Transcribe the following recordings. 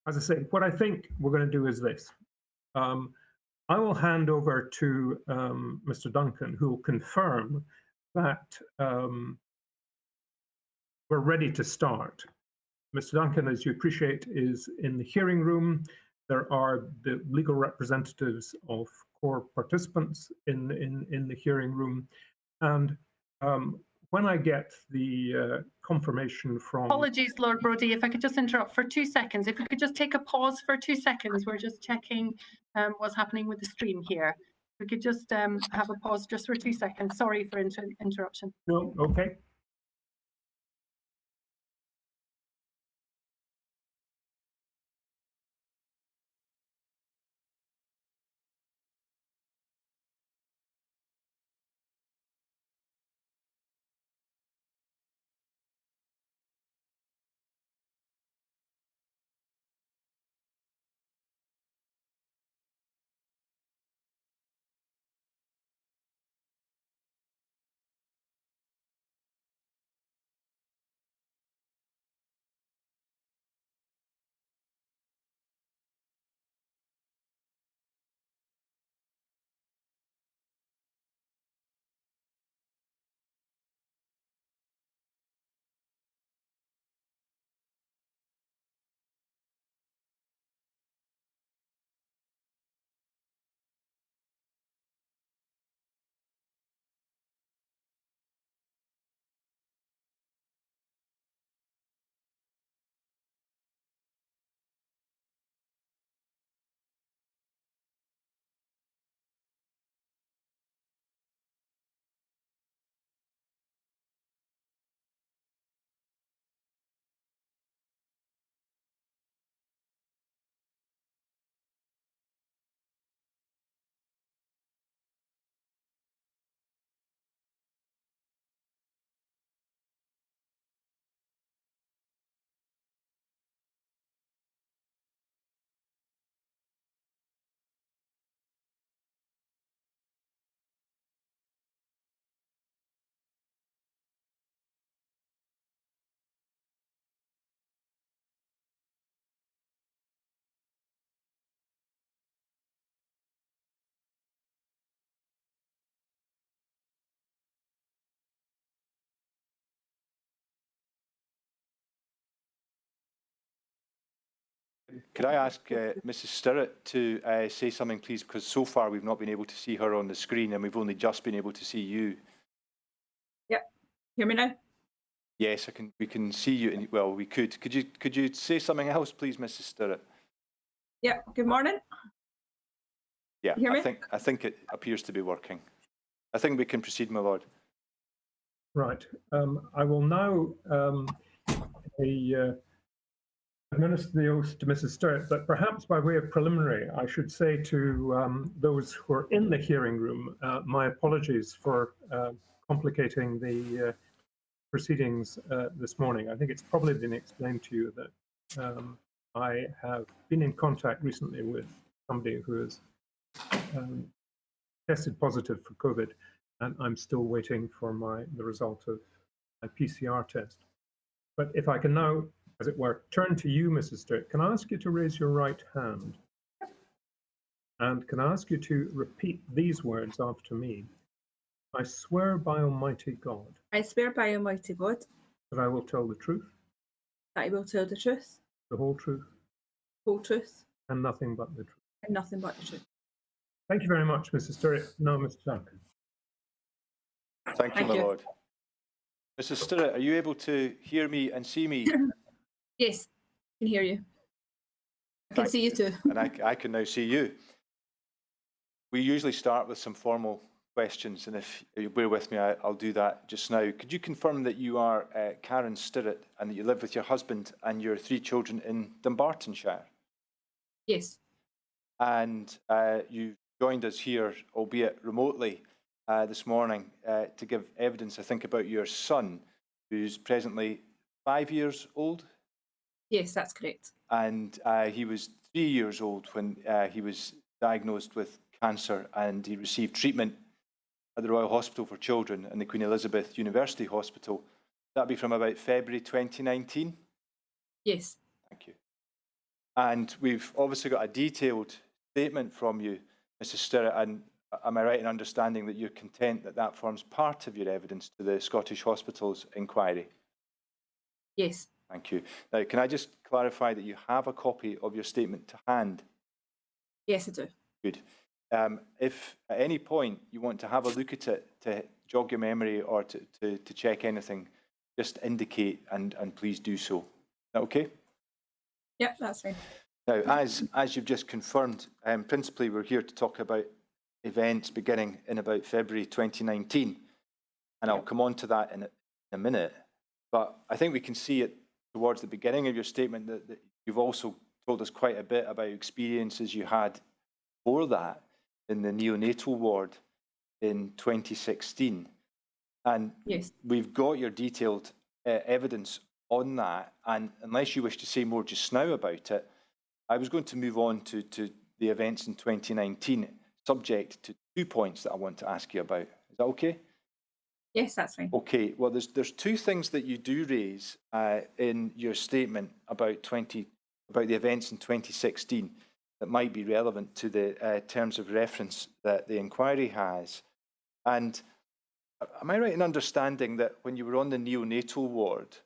as I say, what I think we're going to do is this. I will hand over to Mr. Duncan, who will confirm that we're ready to start. Mr. Duncan, as you appreciate, is in the hearing room. There are the legal representatives of core participants in the hearing room. And when I get the confirmation from... Apologies, Lord Brodie, if I could just interrupt for 2 seconds. If we could just take a pause for 2 seconds. We're just checking what's happening with the stream here. We could just have a pause just for 2 seconds. Sorry for interruption. No, okay. Could I ask Mrs. Stirrat to say something, please, because so far we've not been able to see her on the screen and we've only just been able to see you. Yep. Hear me now? Yes, we can see you. And, well, we could. Could you say something else, please, Mrs. Stirrat? Yep. Good morning. Yeah, hear me? I think it appears to be working. I think we can proceed, my lord. Right. I will now administer the oath to Mrs. Stirrat, but perhaps by way of preliminary, I should say to those who are in the hearing room, my apologies for complicating the proceedings this morning. I think it's probably been explained to you that I have been in contact recently with somebody who has tested positive for COVID, and I'm still waiting for the result of my PCR test. But if I can now, as it were, turn to you, Mrs. Stirrat, can I ask you to raise your right hand? And can I ask you to repeat these words after me? I swear by Almighty God. I swear by Almighty God. That I will tell the truth. That I will tell the truth. The whole truth. Whole truth. And nothing but the truth. And nothing but the truth. Thank you very much, Mrs. Stirrat. Now, Mr. Duncan. Thank you, my lord. Mrs. Stirrat, are you able to hear me and see me? Yes, I can hear you. I can see you too. And I can now see you. We usually start with some formal questions, and if you bear with me, I'll do that just now. Could you confirm that you are Karen Stirrat and that you live with your husband and your 3 children in Dumbartonshire? Yes. And you joined us here, albeit remotely, this morning to give evidence, I think, about your son, who's presently 5 years old? Yes, that's correct. And he was 3 years old when he was diagnosed with cancer, and he received treatment at the Royal Hospital for Children and the Queen Elizabeth University Hospital. That'd be from about February 2019? Yes. Thank you. And we've obviously got a detailed statement from you, Mrs. Stirrat, and am I right in understanding that you're content that that forms part of your evidence to the Scottish Hospitals inquiry? Yes. Thank you. Now, can I just clarify that you have a copy of your statement to hand? Yes, I do. Good. If at any point you want to have a look at it to jog your memory or to check anything, just indicate and please do so. Is that okay? Yep, that's fine. Now, as you've just confirmed, principally we're here to talk about events beginning in about February 2019, and I'll come on to that in a minute. But I think we can see it towards the beginning of your statement that you've also told us quite a bit about experiences you had before that in the neonatal ward in 2016. And Yes. we've got your detailed evidence on that. And unless you wish to say more just now about it, I was going to move on to the events in 2019, subject to 2 points that I want to ask you about. Is that okay? Yes, that's fine. Okay, well, there's 2 things that you do raise in your statement about the events in 2016 that might be relevant to the terms of reference that the inquiry has. And am I right in understanding that when you were on the neonatal ward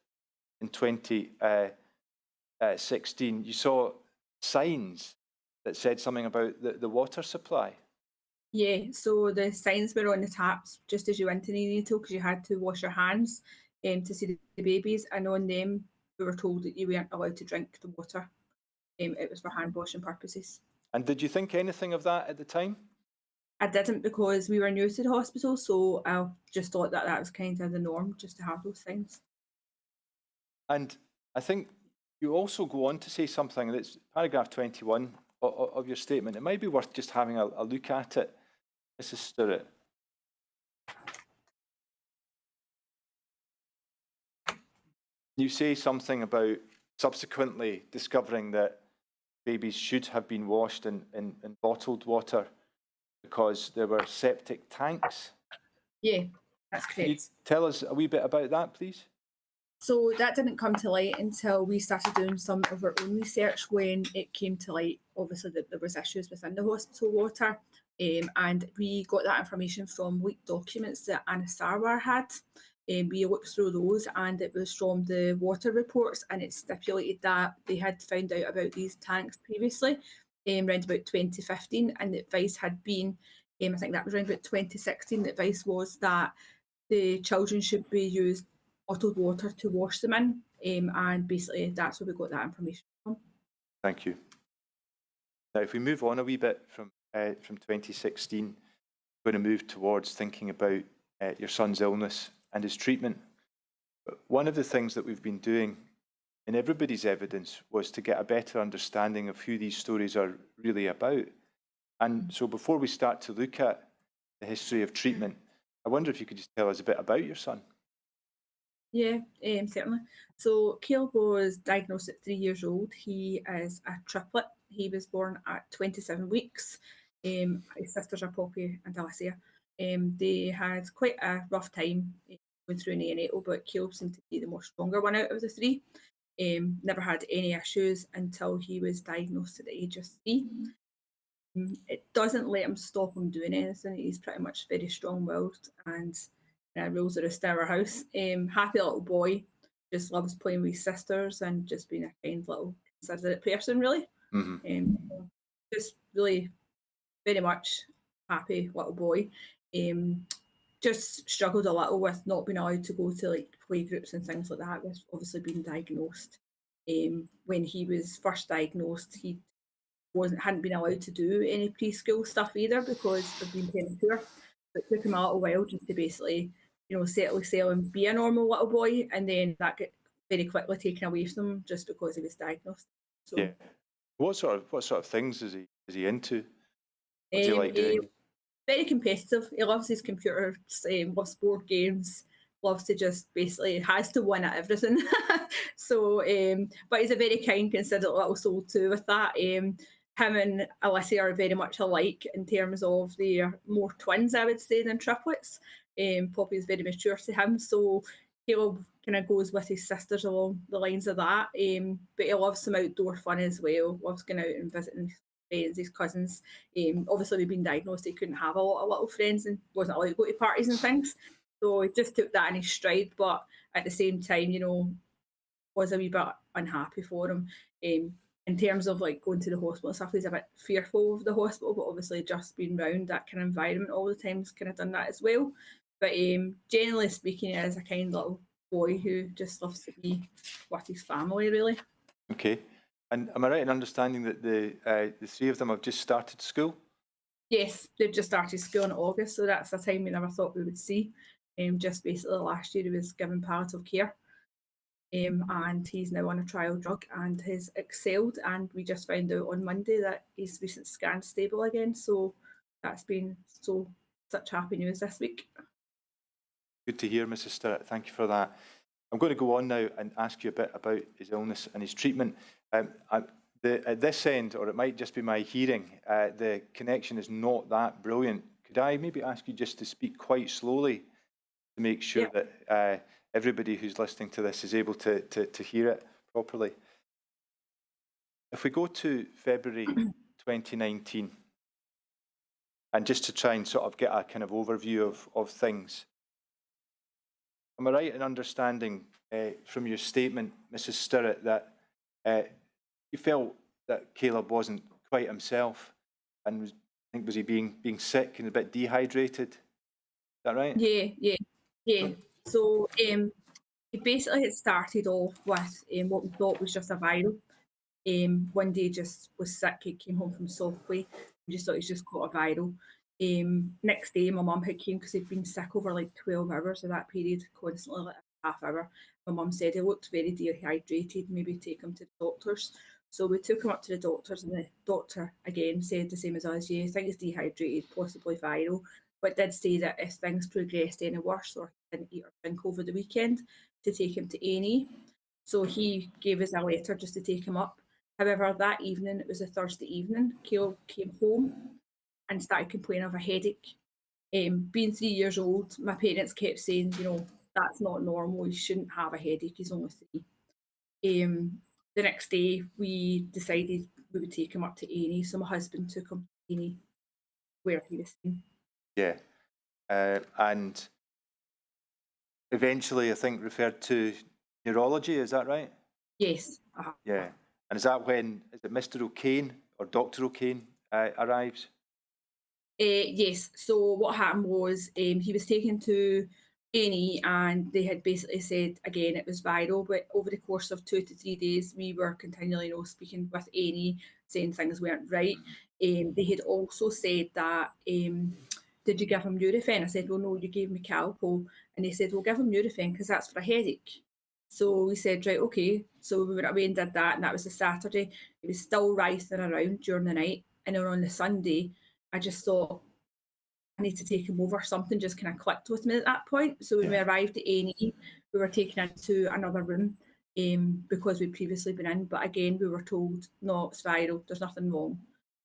in 2016, you saw signs that said something about the water supply? Yeah, so the signs were on the taps just as you went to neonatal because you had to wash your hands to see the babies, and on them we were told that you weren't allowed to drink the water. It was for hand washing purposes. And did you think anything of that at the time? I didn't because we were new to the hospital, so I just thought that that was kind of the norm just to have those things. And I think you also go on to say something that's paragraph 21 of your statement. It might be worth just having a look at it, Mrs. Stirrat. You say something about subsequently discovering that babies should have been washed in bottled water because there were septic tanks. Yeah, that's Can you correct. tell us a wee bit about that, please? So that didn't come to light until we started doing some of our own research when it came to light, obviously, that there was issues within the hospital water. And we got that information from leaked documents that Anna Sarwar had. We looked through those and it was from the water reports, and it stipulated that they had found out about these tanks previously, around about 2015, and the advice had been, I think that was around about 2016, the advice was that the children should be used bottled water to wash them in, and basically that's where we got that information from. Thank you. Now, if we move on a wee bit from 2016, we're going to move towards thinking about your son's illness and his treatment. But one of the things that we've been doing in everybody's evidence was to get a better understanding of who these stories are really about. And so before we start to look at the history of treatment, I wonder if you could just tell us a bit about your son. Yeah, certainly. So Caleb was diagnosed at 3 years old. He is a triplet. He was born at 27 weeks. His sisters are Poppy and Alicia. They had quite a rough time going through neonatal, but Caleb seemed to be the more stronger one out of the 3. Never had any issues until he was diagnosed at the age of 3. It doesn't let him stop him doing anything. He's pretty much very strong-willed and rules the rest of our house. Happy little boy, just loves playing with his sisters and just being a kind little considerate person, really. Just really very much happy little boy. Just struggled a little with not being allowed to go to like play groups and things like that, with obviously being diagnosed. When he was first diagnosed, he hadn't been allowed to do any preschool stuff either because of being premature. It took him a little while just to basically, settle sail and be a normal little boy, and then that got very quickly taken away from him just because he was diagnosed. So, yeah. What sort of things is he into? What does he like doing? Very competitive. He loves his computers, loves board games, loves to just basically has to win at everything. So, but he's a very kind, considerate little soul too with that. Him and Alicia are very much alike in terms of they're more twins, I would say, than triplets. Poppy is very mature to him, so Caleb kind of goes with his sisters along the lines of that, but he loves some outdoor fun as well, loves going out and visiting his friends, his cousins. Obviously, we've been diagnosed, he couldn't have a lot of little friends and wasn't allowed to go to parties and things, so he just took that in his stride, but at the same time, you know, was a wee bit unhappy for him. In terms of like going to the hospital and stuff, he's a bit fearful of the hospital, but obviously just being around that kind of environment all the time has kind of done that as well. But generally speaking, he is a kind little boy who just loves to be with his family, really. Okay. And am I right in understanding that the three of them have just started school? Yes, they've just started school in August, so that's a time we never thought we would see. Just basically last year he was given palliative care. And he's now on a trial drug and has excelled, and we just found out on Monday that his recent scan's stable again, so that's been such happy news this week. Good to hear, Mrs. Stirrat. Thank you for that. I'm going to go on now and ask you a bit about his illness and his treatment. At this end, or it might just be my hearing, the connection is not that brilliant. Could I maybe ask you just to speak quite slowly to make sure that everybody who's listening to this is able to hear it properly? If we go to February 2019, and just to try and sort of get a kind of overview of things, am I right in understanding from your statement, Mrs. Stirrat, that you felt that Caleb wasn't quite himself, and was he being sick and a bit dehydrated? Is that right? Yeah. So he basically had started off with what we thought was just a viral. One day just was sick, he came home from software, we just thought he's just caught a viral. Next day my mum had came because he'd been sick over like 12 hours of that period, constantly like a half hour. My mum said he looked very dehydrated, maybe take him to the doctors. So we took him up to the doctors, and the doctor again said the same as us, yeah, I think he's dehydrated, possibly viral, but did say that if things progressed any worse or he didn't eat or drink over the weekend, to take him to A&E. So he gave us a letter just to take him up. However, that evening, it was a Thursday evening, Caleb came home and started complaining of a headache. Being 3 years old, my parents kept saying, you know, that's not normal, he shouldn't have a headache, he's only 3. The next day, we decided we would take him up to A&E, so my husband took him to A&E where he was seen. Yeah. And eventually, I think, referred to neurology, is that right? Yes. Yeah. And is that when, is it Mr. O'Kane or Dr. O'Kane arrives? Yes, so what happened was he was taken to A&E, and they had basically said again it was viral, but over the course of 2 to 3 days we were continually speaking with A&E saying things weren't right. They had also said that did you give him Nurofen? I said, well no, you gave me Calpol, and they said, well give him Nurofen because that's for a headache. So we said, right, okay. So we went away and did that, and that was the Saturday. It was still writhing around during the night, and then on the Sunday I just thought I need to take him over. Something just kind of clicked with me at that point. So when we arrived at A&E, we were taken into another room because we'd previously been in. But again, we were told, no, it's viral, there's nothing wrong.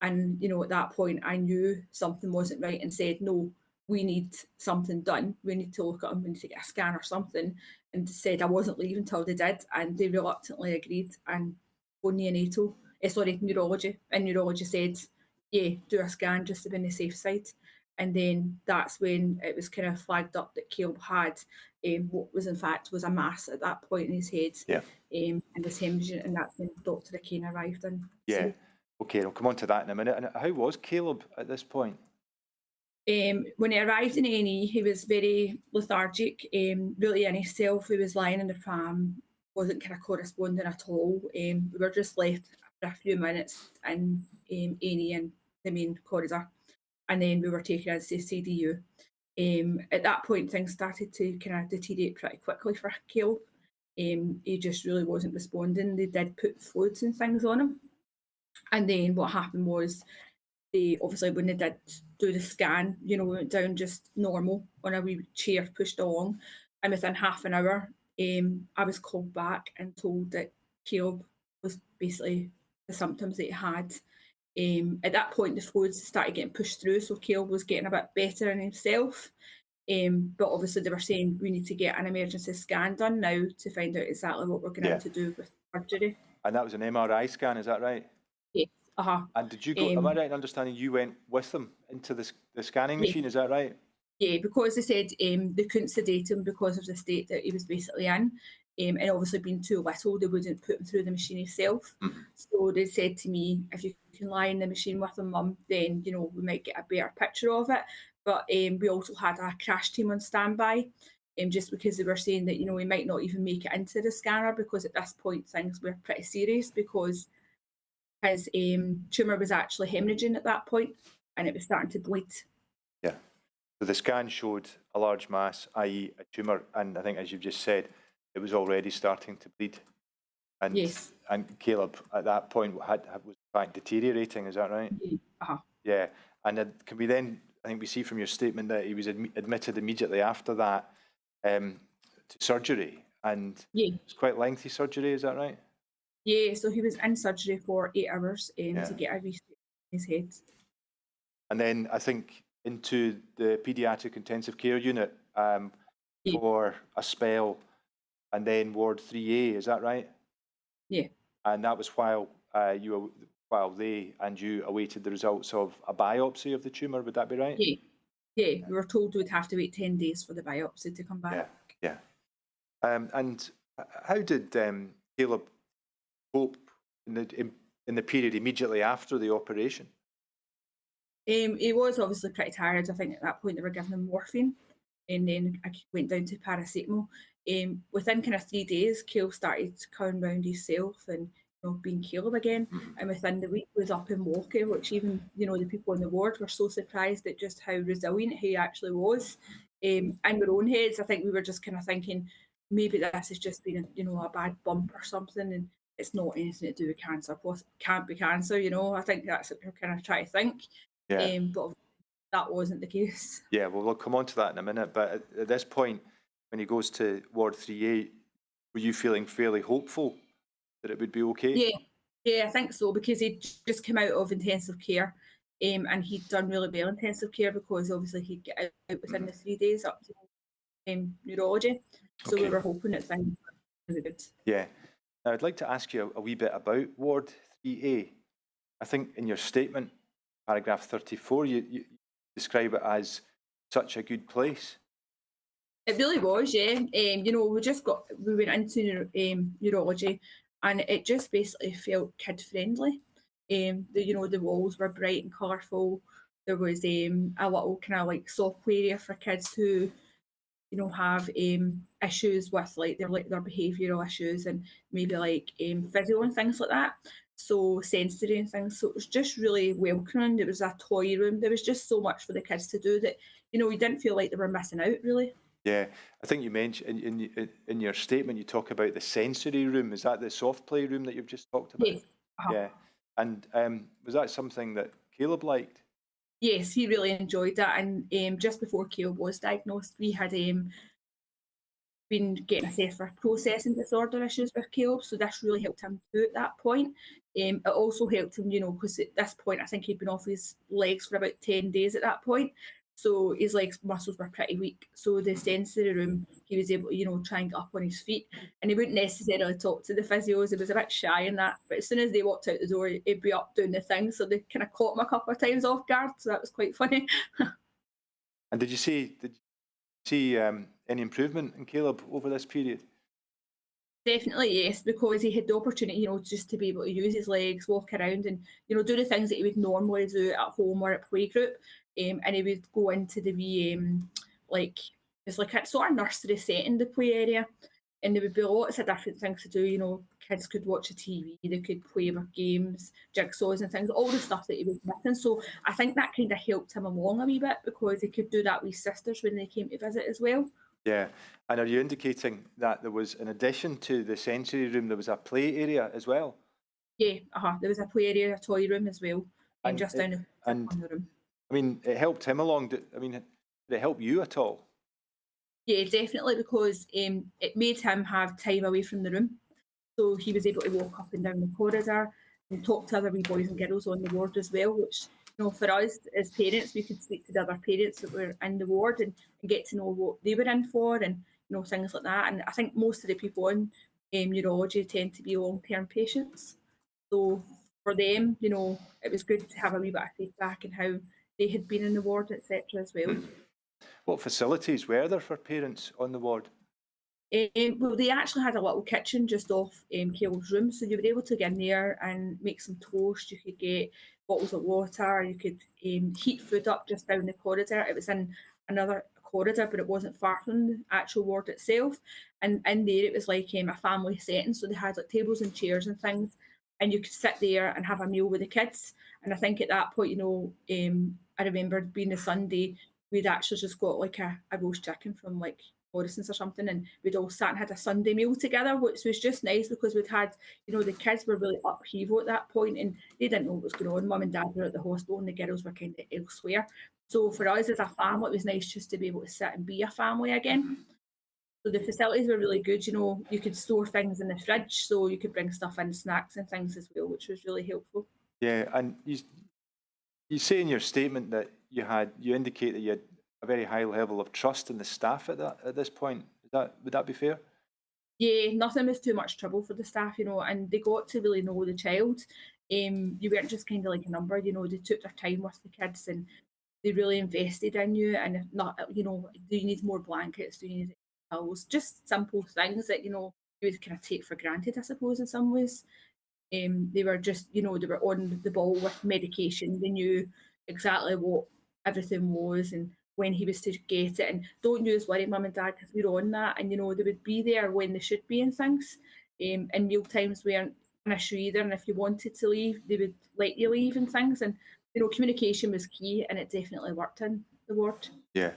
And, you know, at that point, I knew something wasn't right and said, no, we need something done. We need to look at him, we need to get a scan or something. And said I wasn't leaving until they did. And they reluctantly agreed and go neurology. And neurology said, yeah, do a scan just to be on the safe side. And then that's when it was kind of flagged up that Caleb had what was in fact was a mass at that point in his head, and was hemorrhaging, and that's when Dr. O'Kane arrived in. Yeah. Okay, I'll come on to that in a minute. And how was Caleb at this point? When he arrived in A&E, he was very lethargic, really in himself. He was lying in the pram, wasn't kind of corresponding at all. We were just left for a few minutes in A&E in the main corridor, and then we were taken as the CDU. At that point, things started to kind of deteriorate pretty quickly for Caleb. He just really wasn't responding. They did put fluids and things on him. And then what happened was, they obviously, when they did do the scan, you know, we went down just normal on a wee chair pushed along. And within half an hour, I was called back and told that Caleb was basically the symptoms that he had. At that point, the fluids started getting pushed through, so Caleb was getting a bit better in himself. But obviously they were saying we need to get an emergency scan done now to find out exactly what we're going to have to do with surgery. And that was an MRI scan, is that right? Yes. And did you go, am I right in understanding you went with them into the scanning machine, is that right? Yeah, because they said they couldn't sedate him because of the state that he was basically in. And obviously being too little, they wouldn't put him through the machine itself. So they said to me, if you can lie in the machine with him, Mum, then, you know, we might get a better picture of it. But we also had a crash team on standby, just because they were saying that, you know, we might not even make it into the scanner, because at this point things were pretty serious, because his tumour was actually hemorrhaging at that point and it was starting to bleed. Yeah. So the scan showed a large mass, i.e. a tumour, and I think, as you've just said, it was already starting to bleed. And, yes. And Caleb, at that point, was in fact deteriorating, is that right? Yeah. And can we then, I think we see from your statement that he was admitted immediately after that to surgery, and it's quite lengthy surgery, is that right? Yeah, so he was in surgery for 8 hours to get a reset in his head. And then I think into the paediatric intensive care unit for a spell, and then ward 3A, is that right? Yeah. And that was while they and you awaited the results of a biopsy of the tumour, would that be right? Yeah, we were told we'd have to wait 10 days for the biopsy to come back. Yeah. And how did Caleb cope in the period immediately after the operation? He was obviously pretty tired. I think at that point they were giving him morphine, and then I went down to paracetamol. Within kind of 3 days, Caleb started coming round himself and, you know, being Caleb again. And within the week was up and walking, which even, you know, the people in the ward were so surprised at just how resilient he actually was. In our own heads, I think we were just kind of thinking maybe this has just been, you know, a bad bump or something, and it's not anything to do with cancer. Plus, it can't be cancer, you know. I think that's what we're kind of trying to think. But that wasn't the case. Yeah, well, we'll come on to that in a minute. But at this point, when he goes to ward 3A, were you feeling fairly hopeful that it would be okay? Yeah, I think so, because he'd just come out of intensive care, and he'd done really well in intensive care, because obviously he'd get out within the 3 days up to neurology. So we were hoping that things were really good. Yeah. Now, I'd like to ask you a wee bit about ward 3A. I think in your statement, paragraph 34, you describe it as such a good place. It really was, yeah. You know, we went into neurology, and it just basically felt kid friendly. The walls were bright and colourful. There was a little kind of like soft play area for kids who, you know, have issues with their behavioural issues, and maybe like physio and things like that. So sensory and things. So it was just really welcoming. There was a toy room. There was just so much for the kids to do that, you know, we didn't feel like they were missing out, really. Yeah, I think you mentioned in your statement, you talk about the sensory room. Is that the soft play room that you've just talked about? Yes. Yeah. And was that something that Caleb liked? Yes, he really enjoyed that. And just before Caleb was diagnosed, we had been getting assessed for processing disorder issues with Caleb, so this really helped him too at that point. It also helped him, you know, because at this point I think he'd been off his legs for about 10 days at that point, so his legs muscles were pretty weak. So the sensory room, he was able to, you know, try and get up on his feet, and he wouldn't necessarily talk to the physios. He was a bit shy in that, but as soon as they walked out the door, he'd be up doing the thing, so they kind of caught him a couple of times off guard, so that was quite funny. And did you see any improvement in Caleb over this period? Definitely, yes, because he had the opportunity, you know, just to be able to use his legs, walk around, and, you know, do the things that he would normally do at home or at playgroup. And he would go into the wee, it's like a sort of nursery setting, the play area, and there would be lots of different things to do. You know, kids could watch a TV, they could play with games, jigsaws and things, all the stuff that he was missing. So I think that kind of helped him along a wee bit, because he could do that with his sisters when they came to visit as well. Yeah, and are you indicating that there was, in addition to the sensory room, there was a play area as well? Yeah, there was a play area, a toy room as well, and just down the room. I mean, it helped him along. Did it help you at all? Yeah, definitely, because it made him have time away from the room. So he was able to walk up and down the corridor and talk to other wee boys and girls on the ward as well, which, you know, for us as parents, we could speak to the other parents that were in the ward and get to know what they were in for, and you know, things like that. And I think most of the people in neurology tend to be long-term patients, so for them, you know, it was good to have a wee bit of feedback and how they had been in the ward, etc. as well. What facilities were there for parents on the ward? Well, they actually had a little kitchen just off Kale's room, so you were able to get in there and make some toast. You could get bottles of water. You could heat food up just down the corridor. It was in another corridor, but it wasn't far from the actual ward itself. And in there, it was like a family setting, so they had like tables and chairs and things, and you could sit there and have a meal with the kids. And I think at that point, you know, I remember being a Sunday, we'd actually just got like a roast chicken from like Morrison's or something, and we'd all sat and had a Sunday meal together, which was just nice because we'd had, you know, the kids were really upheaval at that point and they didn't know what was going on. Mum and dad were at the hospital and the girls were kind of elsewhere. So for us as a family, it was nice just to be able to sit and be a family again. So the facilities were really good. You know, you could store things in the fridge, so you could bring stuff in, snacks and things as well, which was really helpful. Yeah, and you say in your statement that you indicate that you had a very high level of trust in the staff at this point. Would that be fair? Yeah, nothing was too much trouble for the staff, you know, and they got to really know the child. You weren't just kind of like a number, you know, they took their time with the kids and they really invested in you. And if not, you know, do you need more blankets? Do you need pillows? Just simple things that, you know, you would kind of take for granted, I suppose, in some ways. They were just, you know, they were on the ball with medication. They knew exactly what everything was and when he was to get it. And don't you worry, mum and dad, because we're on that. And, you know, they would be there when they should be and things. And meal times weren't an issue either. And if you wanted to leave, they would let you leave and things. And, you know, communication was key and it definitely worked in the ward. Yeah.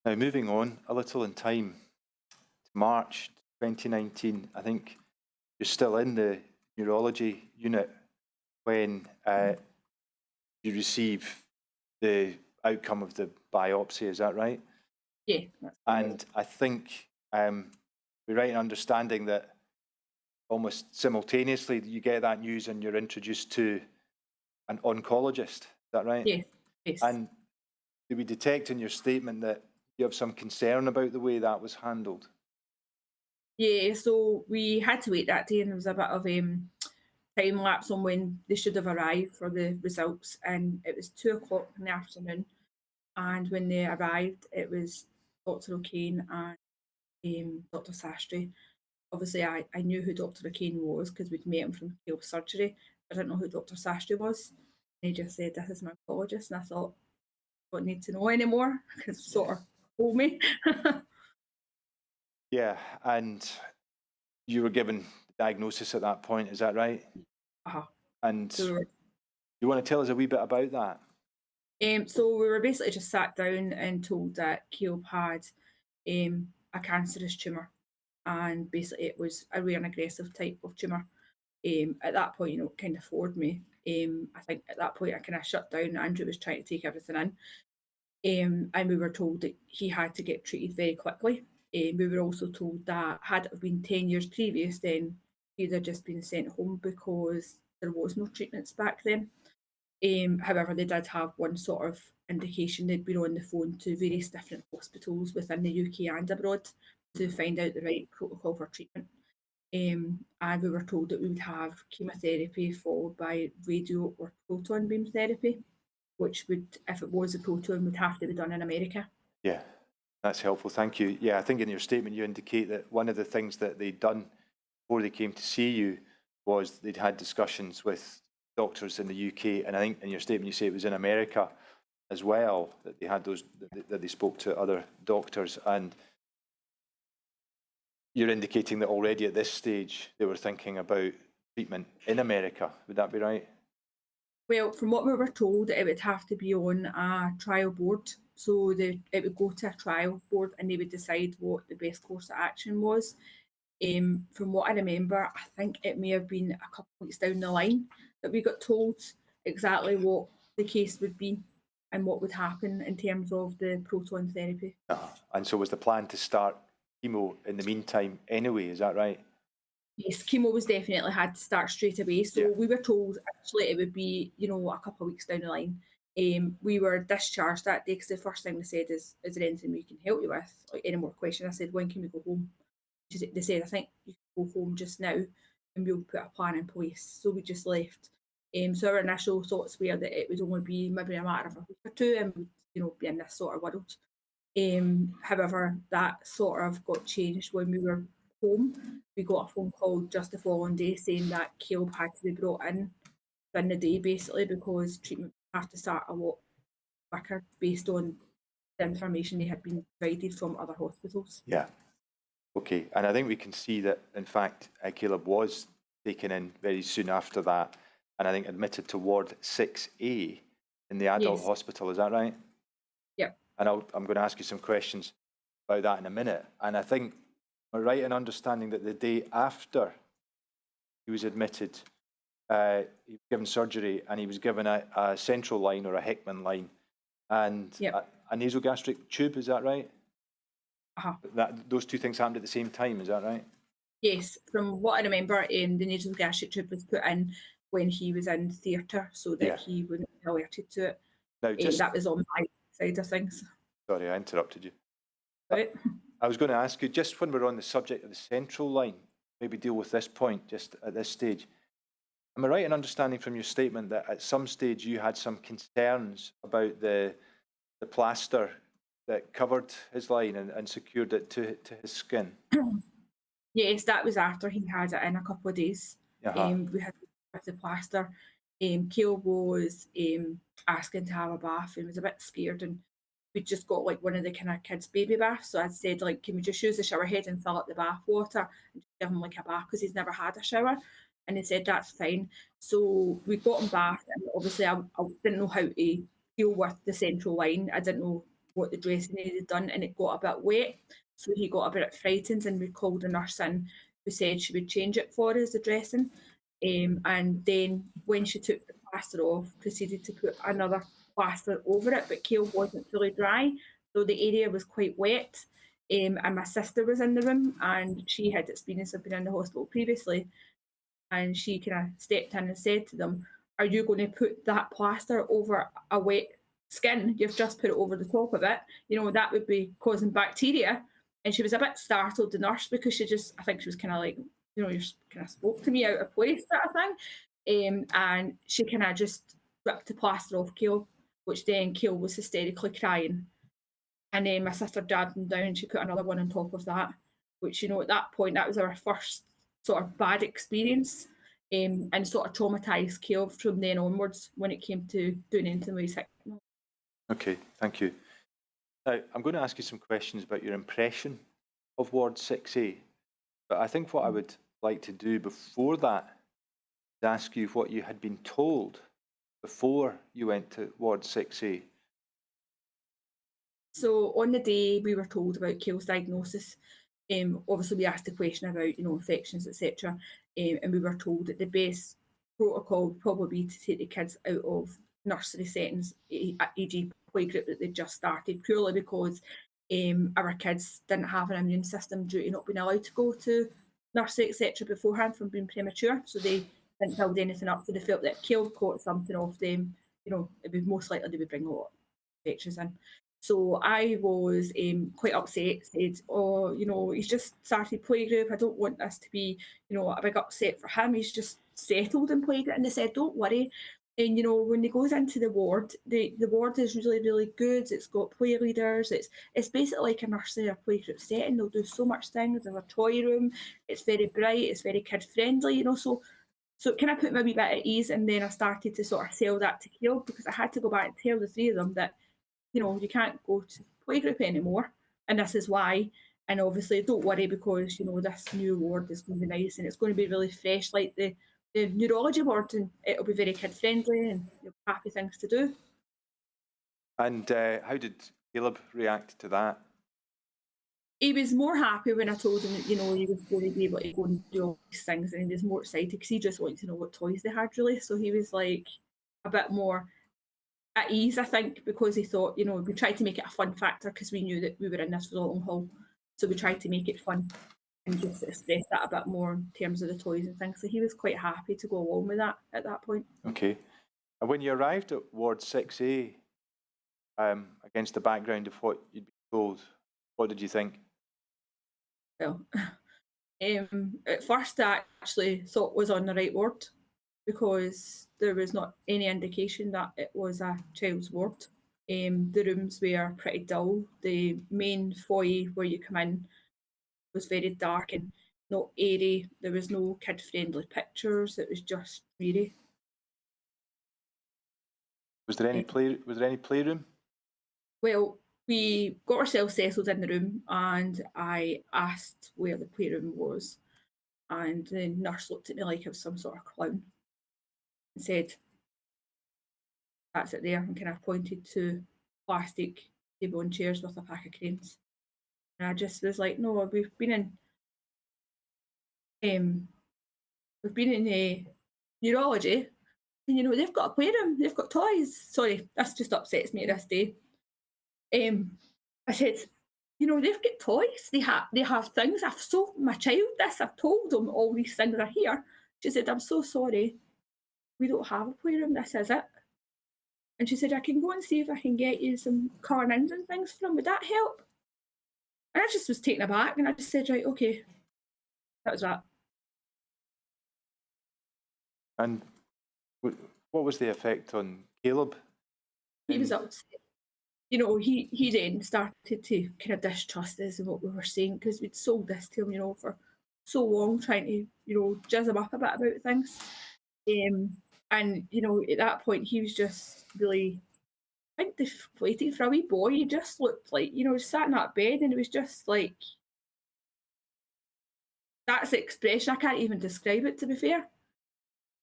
Now, moving on a little in time, March 2019, I think you're still in the neurology unit when you receive the outcome of the biopsy, is that right? Yeah. And I think we're right in understanding that almost simultaneously you get that news and you're introduced to an oncologist, is that right? Yeah. Yes. And do we detect in your statement that you have some concern about the way that was handled? Yeah, so we had to wait that day and there was a bit of time lapse on when they should have arrived for the results, and it was 2 o'clock in the afternoon. And when they arrived, it was Dr. O'Kane and Dr. Sastry. Obviously, I knew who Dr. O'Kane was because we'd met him from Kale surgery. I didn't know who Dr. Sastry was. And he just said, "This is my oncologist," and I thought, I don't need to know anymore because sort of told me. Yeah, and you were given the diagnosis at that point, is that right? Uh-huh. And So, you want to tell us a wee bit about that? So we were basically just sat down and told that Caleb had a cancerous tumour, and basically it was a rare and aggressive type of tumour. At that point, you know, it kind of floored me. I think at that point I kind of shut down. Andrew was trying to take everything in, and we were told that he had to get treated very quickly. We were also told that had it been 10 years previous, then he'd have just been sent home because there was no treatments back then. However, they did have one sort of indication. They'd been on the phone to various different hospitals within the UK and abroad to find out the right protocol for treatment. And we were told that we would have chemotherapy followed by radio or proton beam therapy, which would, if it was a proton, would have to be done in America. Yeah, that's helpful, thank you. Yeah, I think in your statement you indicate that one of the things that they'd done before they came to see you was they'd had discussions with doctors in the UK, and I think in your statement you say it was in America as well, that they had those, that they spoke to other doctors, and you're indicating that already at this stage they were thinking about treatment in America. Would that be right? Well, from what we were told, it would have to be on a trial board. So it would go to a trial board and they would decide what the best course of action was. From what I remember, I think it may have been a couple of weeks down the line that we got told exactly what the case would be and what would happen in terms of the proton therapy. And so was the plan to start chemo in the meantime anyway, is that right? Yes, chemo was definitely had to start straight away. So Yeah. we were told actually it would be, you know, a couple of weeks down the line. We were discharged that day because the first thing they said is there anything we can help you with? Like any more questions? I said, when can we go home? They said, I think you can go home just now and we'll put a plan in place. So we just left. So our initial thoughts were that it would only be maybe a matter of a week or two and we'd, you know, be in this sort of world. However, that sort of got changed when we were home. We got a phone call just the following day saying that Caleb had to be brought in within the day, basically, because treatment had to start a lot quicker based on the information they had been provided from other hospitals. Yeah. Okay, and I think we can see that, in fact, Caleb was taken in very soon after that, and I think admitted to Ward 6A in the adult Yes. hospital, is that right? Yep. And I'm going to ask you some questions about that in a minute. And I think we're right in understanding that the day after he was admitted, he was given surgery and he was given a central line or a Hickman line and Yep. a nasogastric tube, is that right? Uh-huh. Those two things happened at the same time, is that right? Yes, from what I remember, the nasogastric tube was put in when he was in theatre so that Yeah. he wouldn't be alerted to it. Now, just That was on my side of things. sorry, I interrupted you. Right? I was going to ask you, just when we're on the subject of the central line, maybe deal with this point just at this stage. Am I right in understanding from your statement that at some stage you had some concerns about the plaster that covered his line and secured it to his skin? Yes, that was after he had it in a couple of days. Uh-huh. We had with the plaster. Caleb was asking to have a bath and was a bit scared, and we just got like one of the kind of kids' baby baths. So I'd said, like, can we just use the shower head and fill up the bath water and just give him like a bath because he's never had a shower? And he said that's fine. So we got him bathed, and obviously I didn't know how to deal with the central line. I didn't know what the dressing needed done, and it got a bit wet. So he got a bit frightened, and we called a nurse in who said she would change it for us, the dressing. And then when she took the plaster off, proceeded to put another plaster over it, but Caleb wasn't fully dry, so the area was quite wet. And my sister was in the room, and she had experience of being in the hospital previously, and she kind of stepped in and said to them, "Are you going to put that plaster over a wet skin? You've just put it over the top of it. You know, that would be causing bacteria." And she was a bit startled, the nurse, because I think she was kind of like, you know, you kind of spoke to me out of place, sort of thing. And she kind of just ripped the plaster off Caleb, which then Caleb was hysterically crying. And then my sister dragged him down. She put another one on top of that, which, you know, at that point, that was our first sort of bad experience, and sort of traumatised Caleb from then onwards when it came to doing anything with his sickness. Okay, thank you. Now, I'm going to ask you some questions about your impression of Ward 6A, but I think what I would like to do before that is ask you what you had been told before you went to Ward 6A. So on the day we were told about Caleb's diagnosis, obviously we asked the question about, you know, infections, etc., and we were told that the best protocol would probably be to take the kids out of nursery settings, e.g. playgroup that they just started, purely because our kids didn't have an immune system due to not being allowed to go to nursery, etc., beforehand from being premature, so they didn't build anything up. So they felt that if Caleb caught something off them, you know, it would most likely they would bring a lot of infections in. So I was quite upset, said, "Oh, you know, he's just started playgroup. I don't want this to be, you know, a big upset for him. He's just settled in playgroup." And they said, "Don't worry." And, you know, when he goes into the ward is really, really good. It's got play leaders. It's basically like a nursery or playgroup setting. They'll do so much things. There's a toy room. It's very bright. It's very kid friendly, you know. So it kind of put me a wee bit at ease. And then I started to sort of sell that to Caleb, because I had to go back and tell the three of them that, you know, you can't go to playgroup anymore, and this is why. And obviously, don't worry, because, you know, this new ward is going to be nice and it's going to be really fresh, like the neurology ward, and it'll be very kid friendly and happy things to do. And how did Caleb react to that? He was more happy when I told him that, you know, he was going to be able to go and do all these things, and he was more excited because he just wanted to know what toys they had, really. So he was like a bit more at ease, I think, because he thought, you know, we tried to make it a fun factor because we knew that we were in this for the long haul. So we tried to make it fun. and just express that a bit more in terms of the toys and things. So he was quite happy to go along with that at that point. Okay. And when you arrived at Ward 6A, against the background of what you'd been told, what did you think? Well, at first I actually thought was on the right ward because there was not any indication that it was a child's ward. The rooms were pretty dull. The main foyer where you come in was very dark and not airy. There was no kid-friendly pictures. It was just dreary. Was there any playroom? Well, we got ourselves settled in the room and I asked where the playroom was, and the nurse looked at me like I was some sort of clown and said, "That's it there," and kind of pointed to plastic table and chairs with a pack of cranes. And I just was like, "No, we've been in neurology, and you know they've got a playroom, they've got toys." Sorry, this just upsets me this day. I said, "You know they've got toys. They have things. I've sold my child this. I've told them all these things are here." She said, "I'm so sorry. We don't have a playroom. This is it." And she said, "I can go and see if I can get you some carnins and things from them. Would that help?" And I just was taken aback, and I just said, "Right, okay." That was that. And what was the effect on Caleb? He was upset. You know, he then started to kind of distrust us and what we were saying because we'd sold this to him, you know, for so long, trying to, you know, jazz him up a bit about things. And, you know, at that point, he was just really, I think, deflated for a wee boy. He just looked like, you know, he sat in that bed and it was just like, that's the expression. I can't even describe it, to be fair.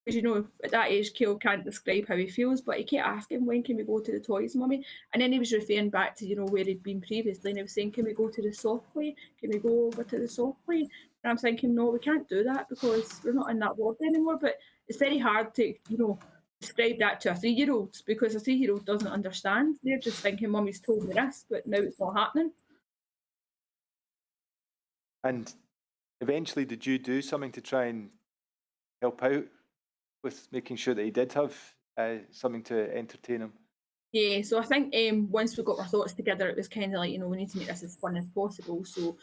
Because, you know, at that age, Kale can't describe how he feels, but he kept asking, "When can we go to the toys, Mummy?" And then he was referring back to, you know, where he'd been previously, and he was saying, "Can we go to the soft play? Can we go over to the soft play?" And I'm thinking, no, we can't do that because we're not in that ward anymore. But it's very hard to, you know, describe that to a 3-year-old because a 3-year-old doesn't understand. They're just thinking, "Mummy's told me this, but now it's not happening." And eventually, did you do something to try and help out with making sure that he did have something to entertain him? Yeah, so I think once we got our thoughts together, it was kind of like, you know, we need to make this as fun as possible. So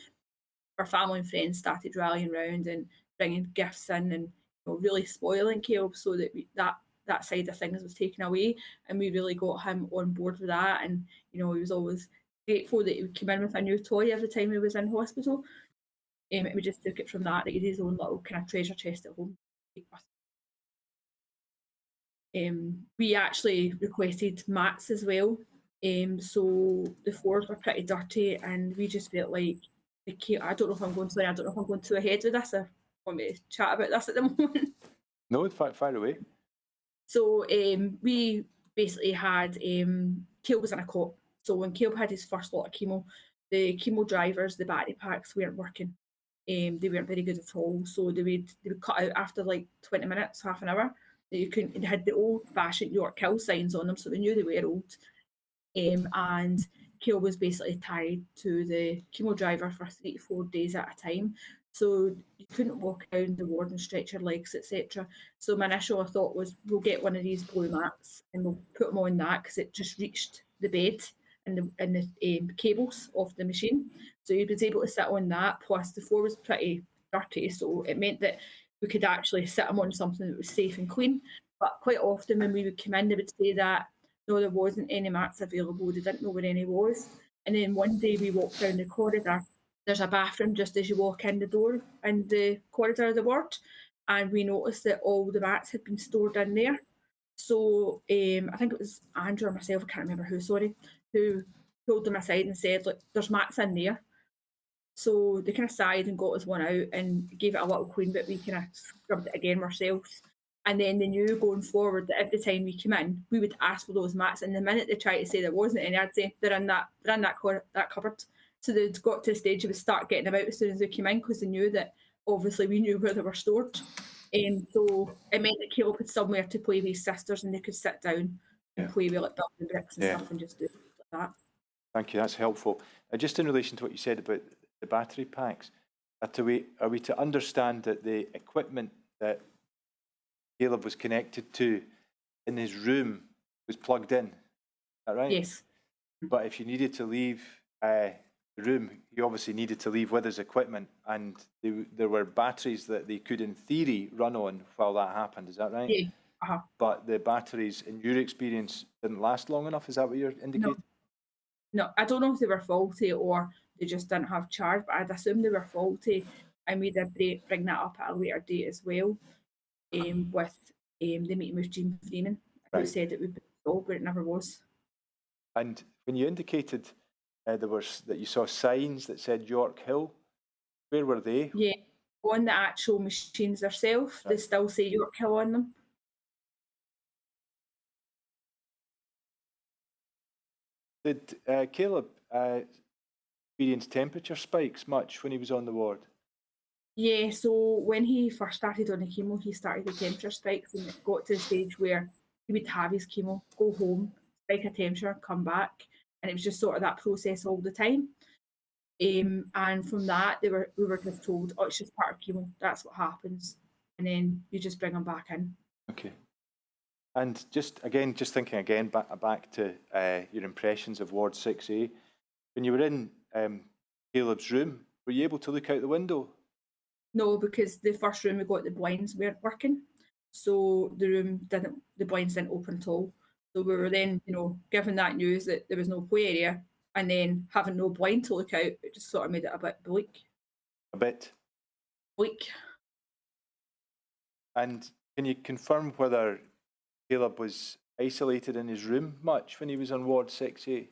our family and friends started rallying around and bringing gifts in and, you know, really spoiling Caleb so that that side of things was taken away, and we really got him on board with that. And you know, he was always grateful that he would come in with a new toy every time he was in hospital. And we just took it from that. He had his own little kind of treasure chest at home. We actually requested mats as well. So the floors were pretty dirty, and we just felt like I don't know if I'm going too ahead with this. I want me to chat about this at the moment. No, fire away. So we basically had Caleb was in a cot. So when Caleb had his first lot of chemo, the chemo drivers, the battery packs weren't working. They weren't very good at all. So they would cut out after like 20 minutes, half an hour. You couldn't. They had the old-fashioned York Kill signs on them, so they knew they were old. And Kale was basically tied to the chemo driver for 3 to 4 days at a time. So you couldn't walk around the ward and stretch your legs, etc. So my initial thought was, we'll get one of these blue mats and we'll put them on that because it just reached the bed and the cables of the machine. So he was able to sit on that. Plus the floor was pretty dirty, so it meant that we could actually sit him on something that was safe and clean. But quite often when we would come in, they would say that no, there wasn't any mats available. They didn't know where any was. And then one day we walked down the corridor. There's a bathroom just as you walk in the door in the corridor of the ward, and we noticed that all the mats had been stored in there. So I think it was Andrew or myself, I can't remember who pulled them aside and said, "Look, there's mats in there." So they kind of sighed and got us one out and gave it a little clean, but we kind of scrubbed it again ourselves. And then they knew going forward that every time we came in, we would ask for those mats. And the minute they tried to say there wasn't any, I'd say they're in that cupboard. So they'd got to a stage they would start getting them out as soon as they came in because they knew that obviously we knew where they were stored. So it meant that Caleb had somewhere to play with his sisters and they could sit down and play with like building bricks and stuff and just do like that. Thank you, that's helpful. Just in relation to what you said about the battery packs, Are we to understand that the equipment that Caleb was connected to in his room was plugged in? Is that right? Yes. But if you needed to leave the room, you obviously needed to leave with his equipment, and there were batteries that they could, in theory, run on while that happened. Is that right? Yeah. Uh-huh. But the batteries, in your experience, didn't last long enough. Is that what you're indicating? No, I don't know if they were faulty or they just didn't have charge, but I'd assume they were faulty. And we did bring that up at a later date as well, with the meeting with Jean Freeman, who Right. said it would be resolved, but it never was. And when you indicated that you saw signs that said York Hill, where were they? Yeah, on the actual machines themselves, they Right. still say York Hill on them. Did Caleb experience temperature spikes much when he was on the ward? Yeah, so when he first started on the chemo, he started the temperature spikes, and it got to the stage where he would have his chemo, go home, spike a temperature, come back, and it was just sort of that process all the time. And from that, we were just told, oh, it's just part of chemo, that's what happens, and then you just bring him back in. Okay. And just thinking again back to your impressions of Ward 6A, when you were in Caleb's room, were you able to look out the window? No, because the first room we got, the blinds weren't working, so the blinds didn't open at all. So we were then, given that news that there was no play area, and then having no blind to look out, it just sort of made it a bit bleak. A bit. Bleak. And can you confirm whether Caleb was isolated in his room much when he was on Ward 6A?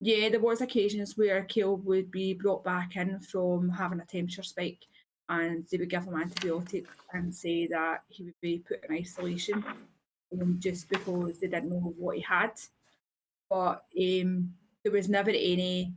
Yeah, there was occasions where Caleb would be brought back in from having a temperature spike, and they would give him antibiotics and say that he would be put in isolation, just because they didn't know what he had. But there was never any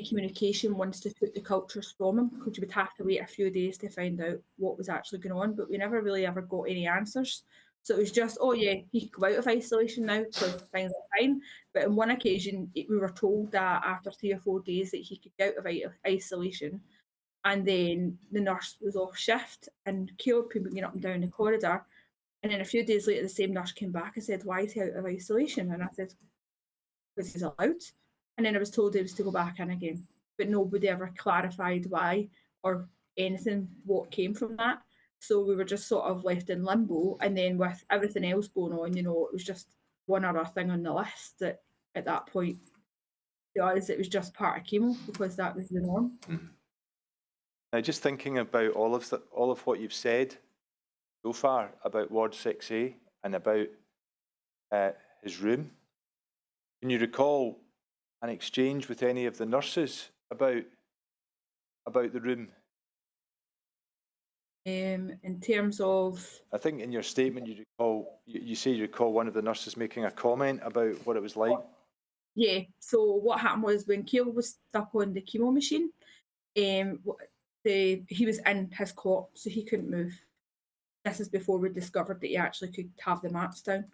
communication once they took the cultures from him, because you would have to wait a few days to find out what was actually going on. But we never really ever got any answers. So it was just, oh yeah, he can go out of isolation now because things are fine. But on one occasion, we were told that after 3 or 4 days that he could get out of isolation, and then the nurse was off shift, and Caleb could be going up and down the corridor. And then a few days later, the same nurse came back and said, "Why is he out of isolation?" And I said, "Because he's allowed." And then I was told he was to go back in again. But nobody ever clarified why or anything, what came from that. So we were just sort of left in limbo. And then with everything else going on, it was just one other thing on the list that at that point, to us, it was just part of chemo because that was the norm. Now, just thinking about all of what you've said so far about Ward 6A and about his room, can you recall an exchange with any of the nurses about the room? In terms of, I think in your statement you say you recall one of the nurses making a comment about what it was like. yeah. So what happened was when Caleb was stuck on the chemo machine, he was in his cot, so he couldn't move. This is before we discovered that he actually could have the mats down.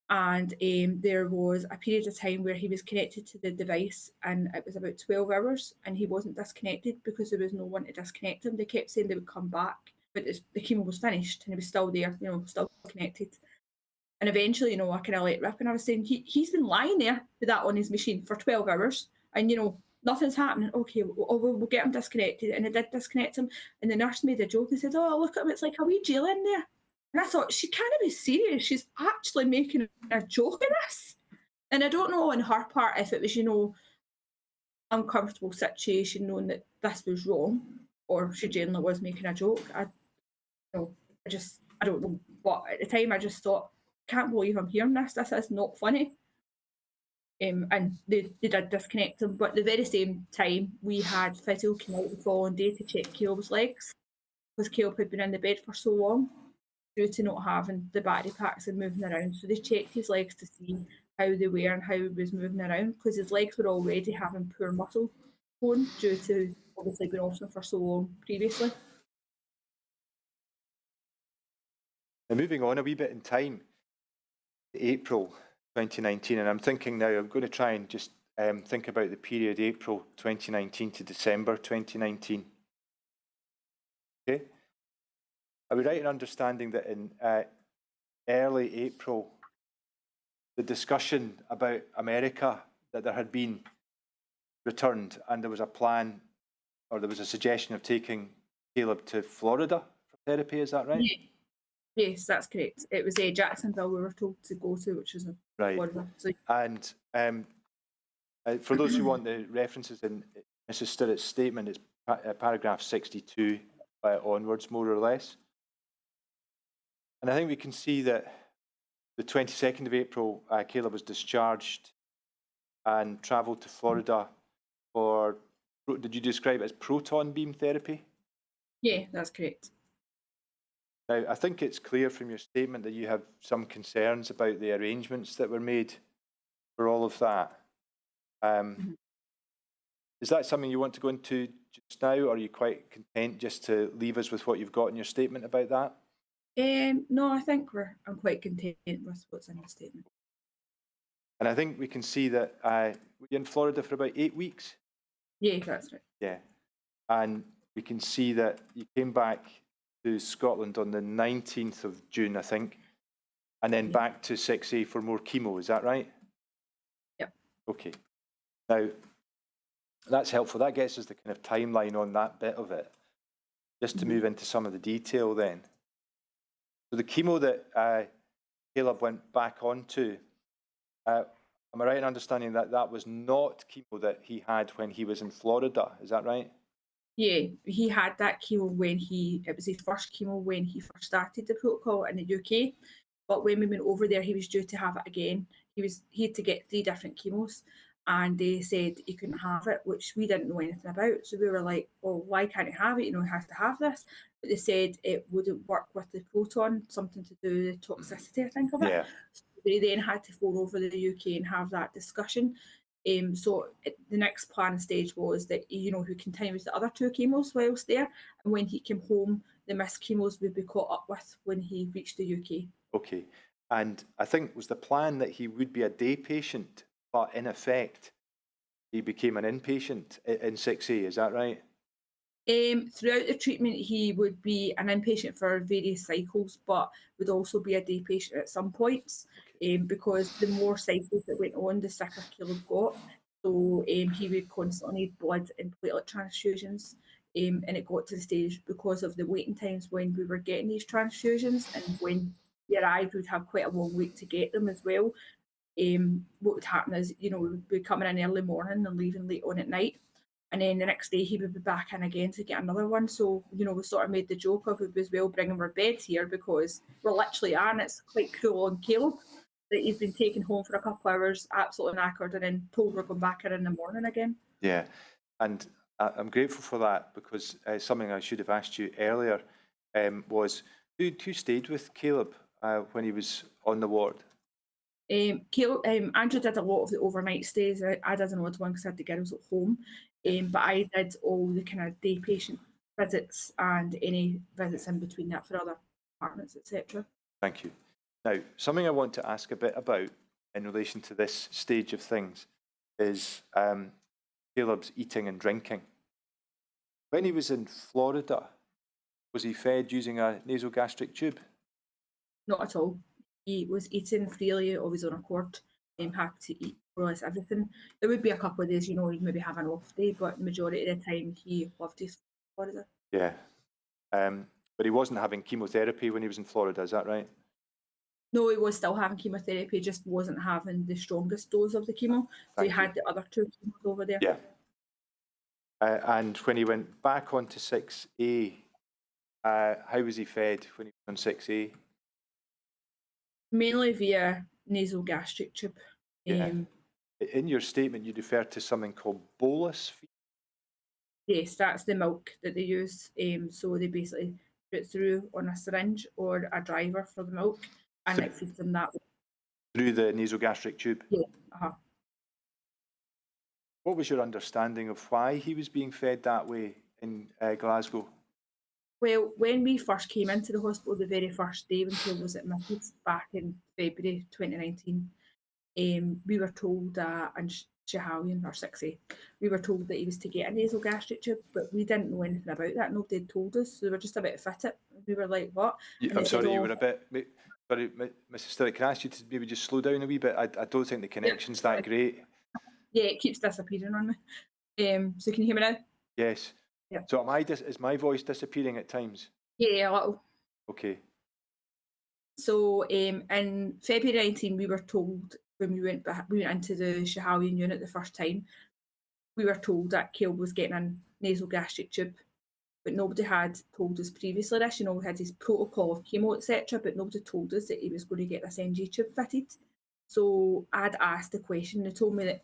And there was a period of time where he was connected to the device, and it was about 12 hours, and he wasn't disconnected because there was no one to disconnect him. They kept saying they would come back, but the chemo was finished and he was still there, still connected. And eventually, I kind of let rip, and I was saying, he's been lying there with that on his machine for 12 hours, and nothing's happening. Okay, we'll get him disconnected. And they did disconnect him, and the nurse made a joke and said, "Oh, look at him, it's like a wee jail in there." And I thought, she can't be serious. She's actually making a joke of this. And I don't know on her part if it was, uncomfortable situation knowing that this was wrong, or she genuinely was making a joke. I don't know. But at the time, I just thought, can't believe I'm hearing this. This is not funny. And they did disconnect him. But at the very same time, we had physio come out the following day to check Caleb's legs, because Caleb had been in the bed for so long due to not having the battery packs and moving around. So they checked his legs to see how they were and how he was moving around, because his legs were already having poor muscle tone due to obviously being off them for so long previously. Now, moving on a wee bit in time, April 2019, and I'm thinking now, I'm going to try and just think about the period April 2019 to December 2019. Are we right in understanding that in early April, the discussion about America, that there had been returned and there was a plan, or there was a suggestion of taking Caleb to Florida for therapy, is that right? Yeah. Yes, that's correct. It was Jacksonville we were told to go to, which is in Right. Florida. So, And for those who want the references in Mrs. Stirrat's statement, it's paragraph 62 onwards, more or less. And I think we can see that the 22nd of April, Caleb was discharged and travelled to Florida for, did you describe it as proton beam therapy? yeah, that's correct. Now, I think it's clear from your statement that you have some concerns about the arrangements that were made for all of that. Is that something you want to go into just now, or are you quite content just to leave us with what you've got in your statement about that? No, I think I'm quite content with what's in the statement. And I think we can see that were you in Florida for about 8 weeks? Yeah, that's right. Yeah. And we can see that you came back to Scotland on the 19th of June, I think, and then back to 6A for more chemo, is that right? Yep. Okay. Now, that's helpful. That gets us the kind of timeline on that bit of it. Just to move into some of the detail then. So the chemo that Caleb went back onto, am I right in understanding that that was not chemo that he had when he was in Florida? Is that right? Yeah, he had that chemo when it was his first chemo when he first started the protocol in the UK. But when we went over there, he was due to have it again. He had to get 3 different chemos, and they said he couldn't have it, which we didn't know anything about. So we were like, well, why can't he have it? You know, he has to have this. But they said it wouldn't work with the proton, something to do with the toxicity, I think, of it. Yeah. So they then had to go over to the UK and have that discussion. So the next plan stage was that, you know, he continues the other 2 chemos whilst there, and when he came home, the missed chemos would be caught up with when he reached the UK. Okay. And I think was the plan that he would be a day patient, but in effect, he became an inpatient in 6A, is that right? Throughout the treatment, he would be an inpatient for various cycles, but would also be a day patient at some points, because the more cycles that went on, the sicker Caleb got. So he would constantly need blood and platelet transfusions, and it got to the stage because of the waiting times when we were getting these transfusions, and when he arrived, we'd have quite a long wait to get them as well. What would happen is, you know, we would be coming in early morning and leaving late on at night. And then the next day he would be back in again to get another one. So, you know, we sort of made the joke of it as well, bringing our beds here, because we're literally and it's quite cool on Caleb that he's been taken home for a couple of hours, absolutely knackered, and then told we're going back in the morning again. Yeah. And I'm grateful for that, because something I should have asked you earlier was who stayed with Caleb when he was on the ward? Andrew did a lot of the overnight stays. I did an odd one because I had the girls at home. But I did all the kind of day patient visits and any visits in between that for other departments, etc. Thank you. Now, something I want to ask a bit about in relation to this stage of things is Caleb's eating and drinking. When he was in Florida, was he fed using a nasogastric tube? Not at all. He was eating freely of his own accord, happy to eat more or less everything. There would be a couple of days, you know, he'd maybe have an off day, but the majority of the time he loved his Florida. Yeah. But he wasn't having chemotherapy when he was in Florida, is that right? No, he was still having chemotherapy, just wasn't having the strongest dose of the chemo. So he had the other 2 chemos over there. Yeah. And when he went back onto 6A, how was he fed when he was on 6A? Mainly via nasogastric tube. Yeah. In your statement, you referred to something called bolus feed. Yes, that's the milk that they use. So they basically put it through on a syringe or a driver for the milk, and it feeds them that way. Through the nasogastric tube? Yeah. What was your understanding of why he was being fed that way in Glasgow? Well, when we first came into the hospital, the very first day when Caleb was admitted back in February 2019, we were told that, and Shahalian or 6A, we were told that he was to get a nasal gastric tube, but we didn't know anything about that. Nobody had told us, so they were just a bit fit it. We were like, what? And I'm they said, sorry, you "Oh, were a bit. Sorry, Mrs. Stirrat, can I ask you to maybe just slow down a wee bit? I don't think the connection's that great. yeah, it keeps disappearing on me." So can you hear me now? Yes. Yeah. So is my voice disappearing at times? Yeah, a little. Okay. So in February 19, we were told when we went into the Shahalian unit the first time, we were told that Caleb was getting a nasal gastric tube, but nobody had told us previously this. You know, we had his protocol of chemo, etc., but nobody told us that he was going to get this NG tube fitted. So I'd asked the question. They told me that,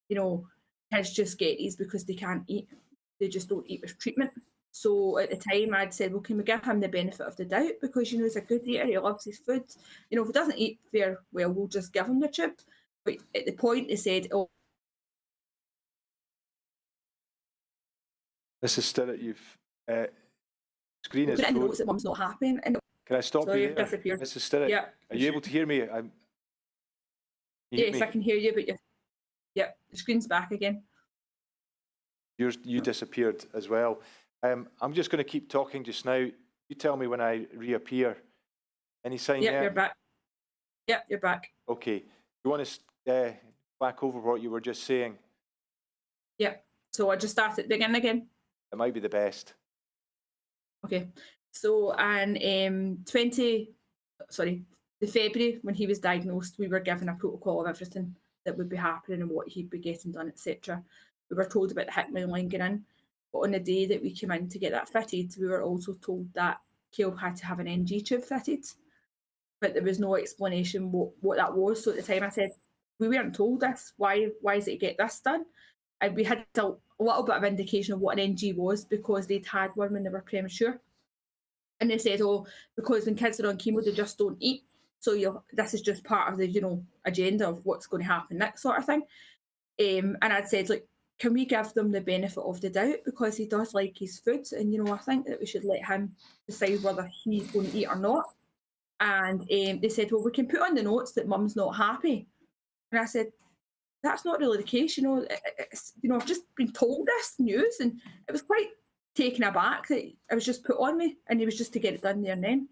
you know, kids just get these because they can't eat. They just don't eat with treatment. So at the time, I'd said, well, can we give him the benefit of the doubt? Because, you know, he's a good eater, he loves his food. You know, if he doesn't eat very well, we'll just give him the tube. But at the point, they said, oh, Mrs. Stirrat, you've screen put is it in the frozen. notes that mum's not happy. And Can I stop sorry, you you've there? disappeared. Mrs. Stirrat, Yeah. are you able to hear me? Yes, I can hear you, but the screen's back again. You disappeared as well. I'm just going to keep talking just now. You tell me when I reappear. Any sign Yep, yet? you're back. Yep, you're back. Okay. You want to back over what you were just saying? Yep. So I just started beginning again. It might be the best. Okay. So in the February when he was diagnosed, we were given a protocol of everything that would be happening and what he'd be getting done, etc. We were told about the Hickman line going in, but on the day that we came in to get that fitted, we were also told that Caleb had to have an NG tube fitted, but there was no explanation what that was. So at the time I said, we weren't told this. Why is it get this done? And we had a little bit of indication of what an NG was because they'd had one when they were premature. And they said, oh, because when kids are on chemo, they just don't eat. So this is just part of the, you know, agenda of what's going to happen next sort of thing. And I'd said, like, can we give them the benefit of the doubt because he does like his food? And, you know, I think that we should let him decide whether he's going to eat or not. And they said, well, we can put on the notes that mum's not happy. And I said, that's not really the case. You know, I've just been told this news and it was quite taken aback that it was just put on me and it was just to get it done there and then.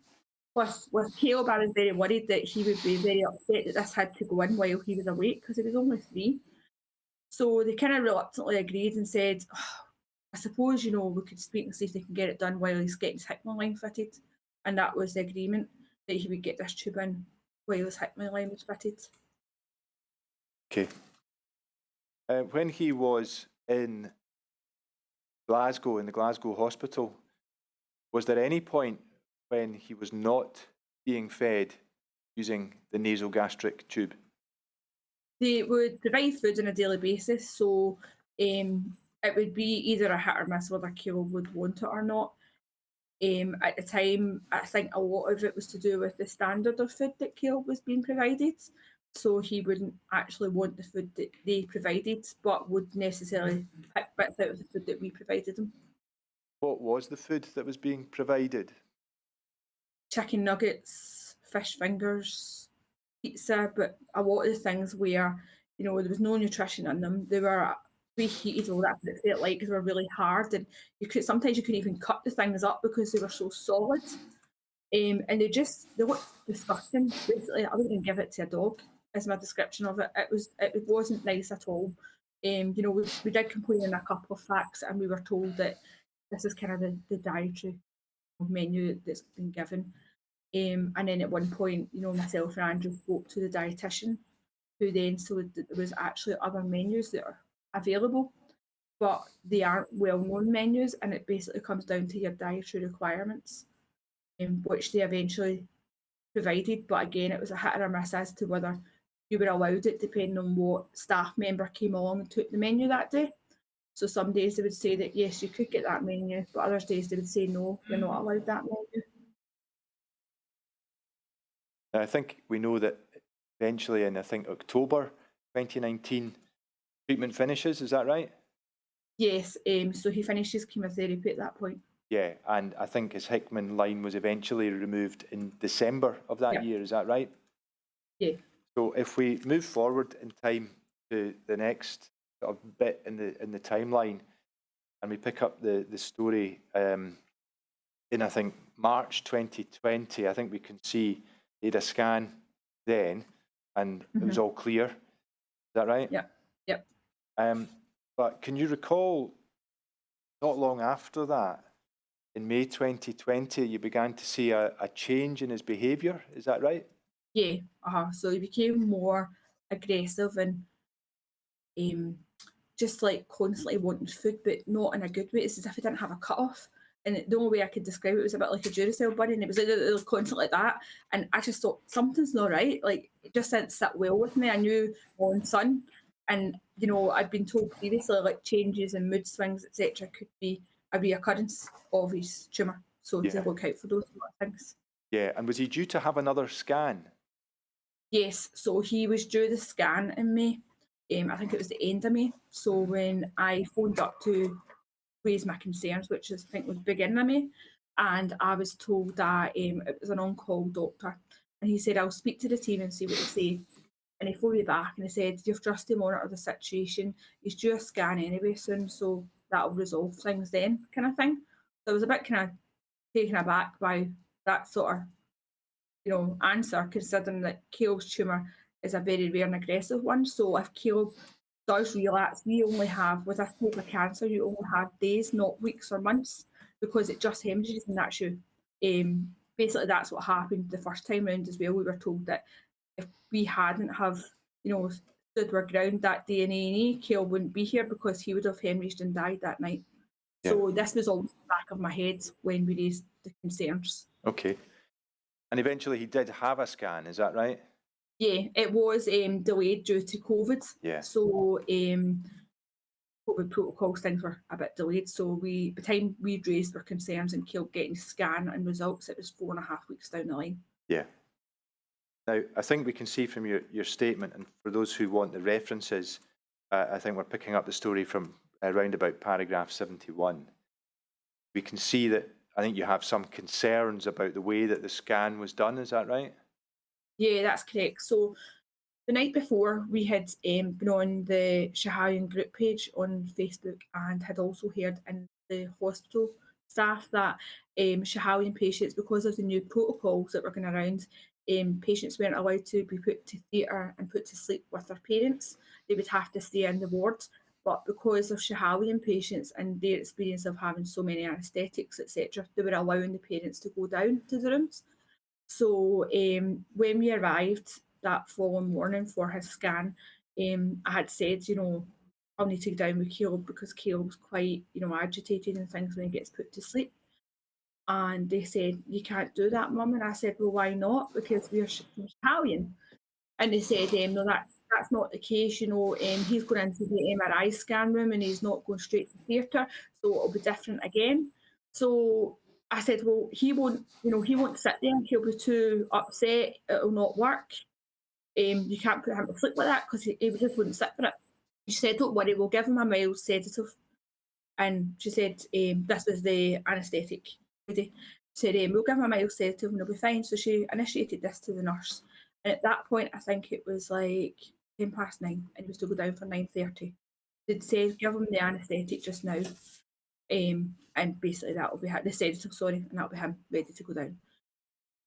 With Caleb, I was very worried that he would be very upset that this had to go in while he was awake because he was only 3. So they kind of reluctantly agreed and said, oh, I suppose, you know, we could speak and see if they can get it done while he's getting his Hickman line fitted. And that was the agreement, that he would get this tube in while his Hickman line was fitted. Okay. When he was in Glasgow, in the Glasgow hospital, was there any point when he was not being fed using the nasogastric tube? They would provide food on a daily basis, so it would be either a hit or miss whether Caleb would want it or not. At the time, I think a lot of it was to do with the standard of food that Caleb was being provided. So he wouldn't actually want the food that they provided, but would necessarily pick bits out of the food that we provided him. What was the food that was being provided? Chicken nuggets, fish fingers, pizza, but a lot of the things where, you know, there was no nutrition in them. They were preheated, all that, but it felt like they were really hard, and sometimes you couldn't even cut the things up because they were so solid. And they looked disgusting. Basically, I wouldn't even give it to a dog. Is my description of it. It wasn't nice at all. You know, we did complain in a couple of facts, and we were told that this is kind of the dietary menu that's been given. And then at one point, you know, myself and Andrew spoke to the dietitian, who then said that there was actually other menus that are available, but they aren't well-known menus, and it basically comes down to your dietary requirements, which they eventually provided. But again, it was a hit or a miss as to whether you were allowed it depending on what staff member came along and took the menu that day. So some days they would say that yes, you could get that menu, but other days they would say no, you're not allowed that menu. I think we know that eventually in, I think, October 2019, treatment finishes, is that right? Yes, so he finished his chemotherapy at that point. Yeah, and I think his Hickman line was eventually removed in December of that year, is that right? Yeah. So if we move forward in time to the next sort of bit in the timeline, and we pick up the story in, I think, March 2020. I think we can see he had a scan then, and it was all clear. Is that right? Yeah. Yep. But can you recall, not long after that, in May 2020, you began to see a change in his behaviour? Is that right? Yeah. So he became more aggressive and just like constantly wanting food, but not in a good way. It's as if he didn't have a cut-off. And the only way I could describe it was a bit like a Duracell bunny, and it was like constantly like that. And I just thought, something's not right. Like, it just didn't sit well with me. I knew my own son, and, you know, I'd been told previously, like, changes and mood swings, etc., could be a reoccurrence of his tumour. So to look out for those sort of things. Yeah, and was he due to have another scan? Yes, so he was due the scan in May. I think it was the end of May. So when I phoned up to raise my concerns, which I think was beginning of May, and I was told that it was an on-call doctor, and he said, I'll speak to the team and see what they say. And he phoned me back and he said, you've just to monitor the situation. He's due a scan anyway soon, so that'll resolve things then, kind of thing. So I was a bit kind of taken aback by that sort of, you know, answer, considering that Caleb's tumour is a very rare and aggressive one. So if Caleb does relapse, we only have, with this type of cancer, you only have days, not weeks or months, because it just hemorrhages and that's you. Basically, that's what happened the first time round as well. We were told that if we hadn't have, you know, stood our ground that day in A&E, Caleb wouldn't be here because he would have hemorrhaged and died that night. Yeah. So this was all in the back of my head when we raised the concerns. Okay. And eventually he did have a scan, is that right? Yeah, it was delayed due to COVID. Yeah. So COVID protocols, things were a bit delayed. So by the time we raised our concerns and Caleb getting scan and results, it was 4.5 weeks down the line. Yeah. Now, I think we can see from your statement, and for those who want the references, I think we're picking up the story from around about paragraph 71. We can see that I think you have some concerns about the way that the scan was done, is that right? Yeah, that's correct. So the night before, we had been on the Shahayan group page on Facebook and had also heard in the hospital staff that Shahayan patients, because of the new protocols that were going around, patients weren't allowed to be put to theatre and put to sleep with their parents. They would have to stay in the ward. But because of Shahayan patients and their experience of having so many anaesthetics, etc., they were allowing the parents to go down to the rooms. So when we arrived that following morning for his scan, I had said, you know, I'll need to go down with Caleb because Caleb's quite, you know, agitated and things when he gets put to sleep. And they said, you can't do that, Mum. And I said, well, why not? Because we're Italian. And they said, no, that's not the case, you know, he's going into the MRI scan room and he's not going straight to theatre, so it'll be different again. So I said, well, he won't sit there, he'll be too upset, it'll not work. You can't put him to sleep like that because he just wouldn't sit for it. She said, don't worry, we'll give him a mild sedative. And she said, this was the anaesthetic lady. She said, we'll give him a mild sedative and he'll be fine. So she initiated this to the nurse. And at that point, I think it was like 9:10 and he was to go down for 9:30. They'd said, give him the anaesthetic just now. And basically that will be the sedative, and that'll be him ready to go down.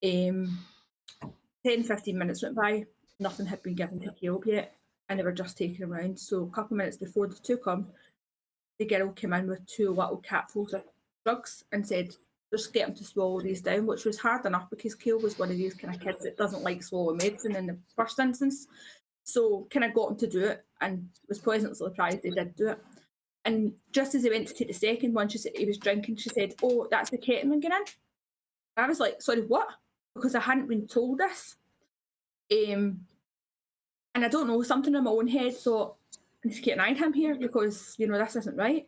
10-15 minutes went by, nothing had been given to Caleb yet, and they were just taking him around. So a couple of minutes before the two come, the girl came in with 2 little capfuls of drugs and said, just get him to swallow these down, which was hard enough because Caleb was one of these kind of kids that doesn't like swallowing medicine in the first instance. So kind of got him to do it and was pleasantly surprised they did do it. And just as he went to take the second one, she said he was drinking, she said, oh, that's the ketamine going in. I was like, sorry, what? Because I hadn't been told this. And I don't know, something in my own head thought, I need to keep an eye on him here because, you know, this isn't right.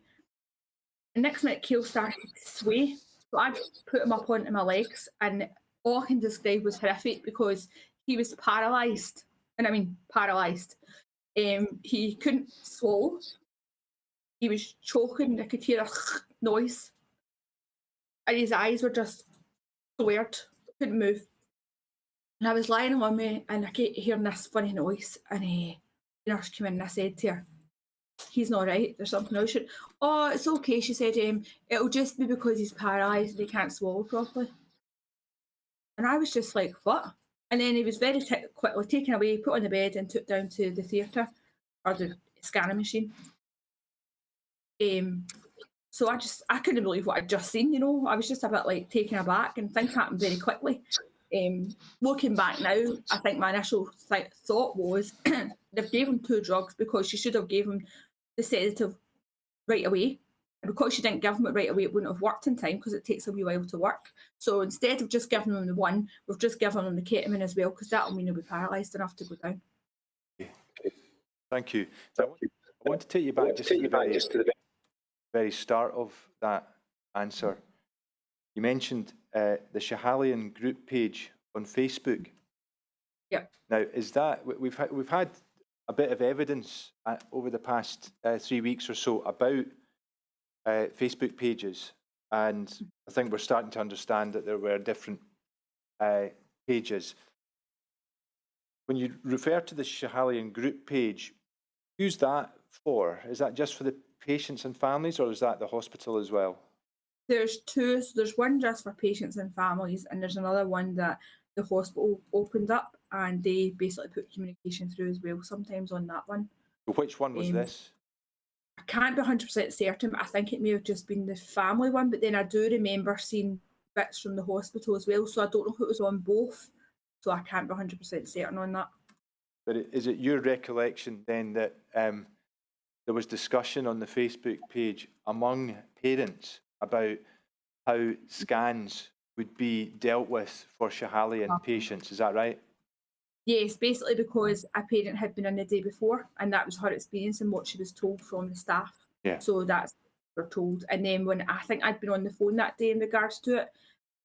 And next minute, Caleb started to sway. So I just put him up onto my legs, and all I can describe was horrific because he was paralysed. And I mean, paralysed. He couldn't swallow. He was choking. I could hear a noise. And his eyes were just squared. Couldn't move. And I was lying on me and I kept hearing this funny noise. And The nurse came in and I said to her, he's not right, there's something else. Oh, it's okay, she said, it'll just be because he's paralysed and he can't swallow properly. And I was just like, what? And then he was very quickly taken away, put on the bed and took down to the theatre or the scanning machine. So I couldn't believe what I'd just seen, you know. I was just a bit like taken aback, and things happened very quickly. Looking back now, I think my initial thought was they've gave him 2 drugs because she should have gave him the sedative right away. And because she didn't give him it right away, it wouldn't have worked in time because it takes a wee while to work. So instead of just giving him the one, we've just given him the ketamine as well, because that'll mean he'll be paralysed enough to go down. Thank you. So I want to take you back just to the very start of that answer. You mentioned the Schahalian group page on Facebook. Yeah. Now, is that we've had a bit of evidence over the past 3 weeks or so about Facebook pages, and I think we're starting to understand that there were different pages. When you refer to the Schahalian group page, who's that for? Is that just for the patients and families, or is that the hospital as well? There's 2. So there's one just for patients and families, and there's another one that the hospital opened up, and they basically put communication through as well, sometimes on that one. Which one was this? I can't be 100% certain, but I think it may have just been the family one, but then I do remember seeing bits from the hospital as well, so I don't know who was on both, so I can't be 100% certain on that. But is it your recollection then that there was discussion on the Facebook page among parents about how scans would be dealt with for Schahalian patients? Is that right? Yes, basically because a parent had been in the day before, and that was her experience and what she was told from the staff. Yeah. So that's what we're told. And then when I think I'd been on the phone that day in regards to it,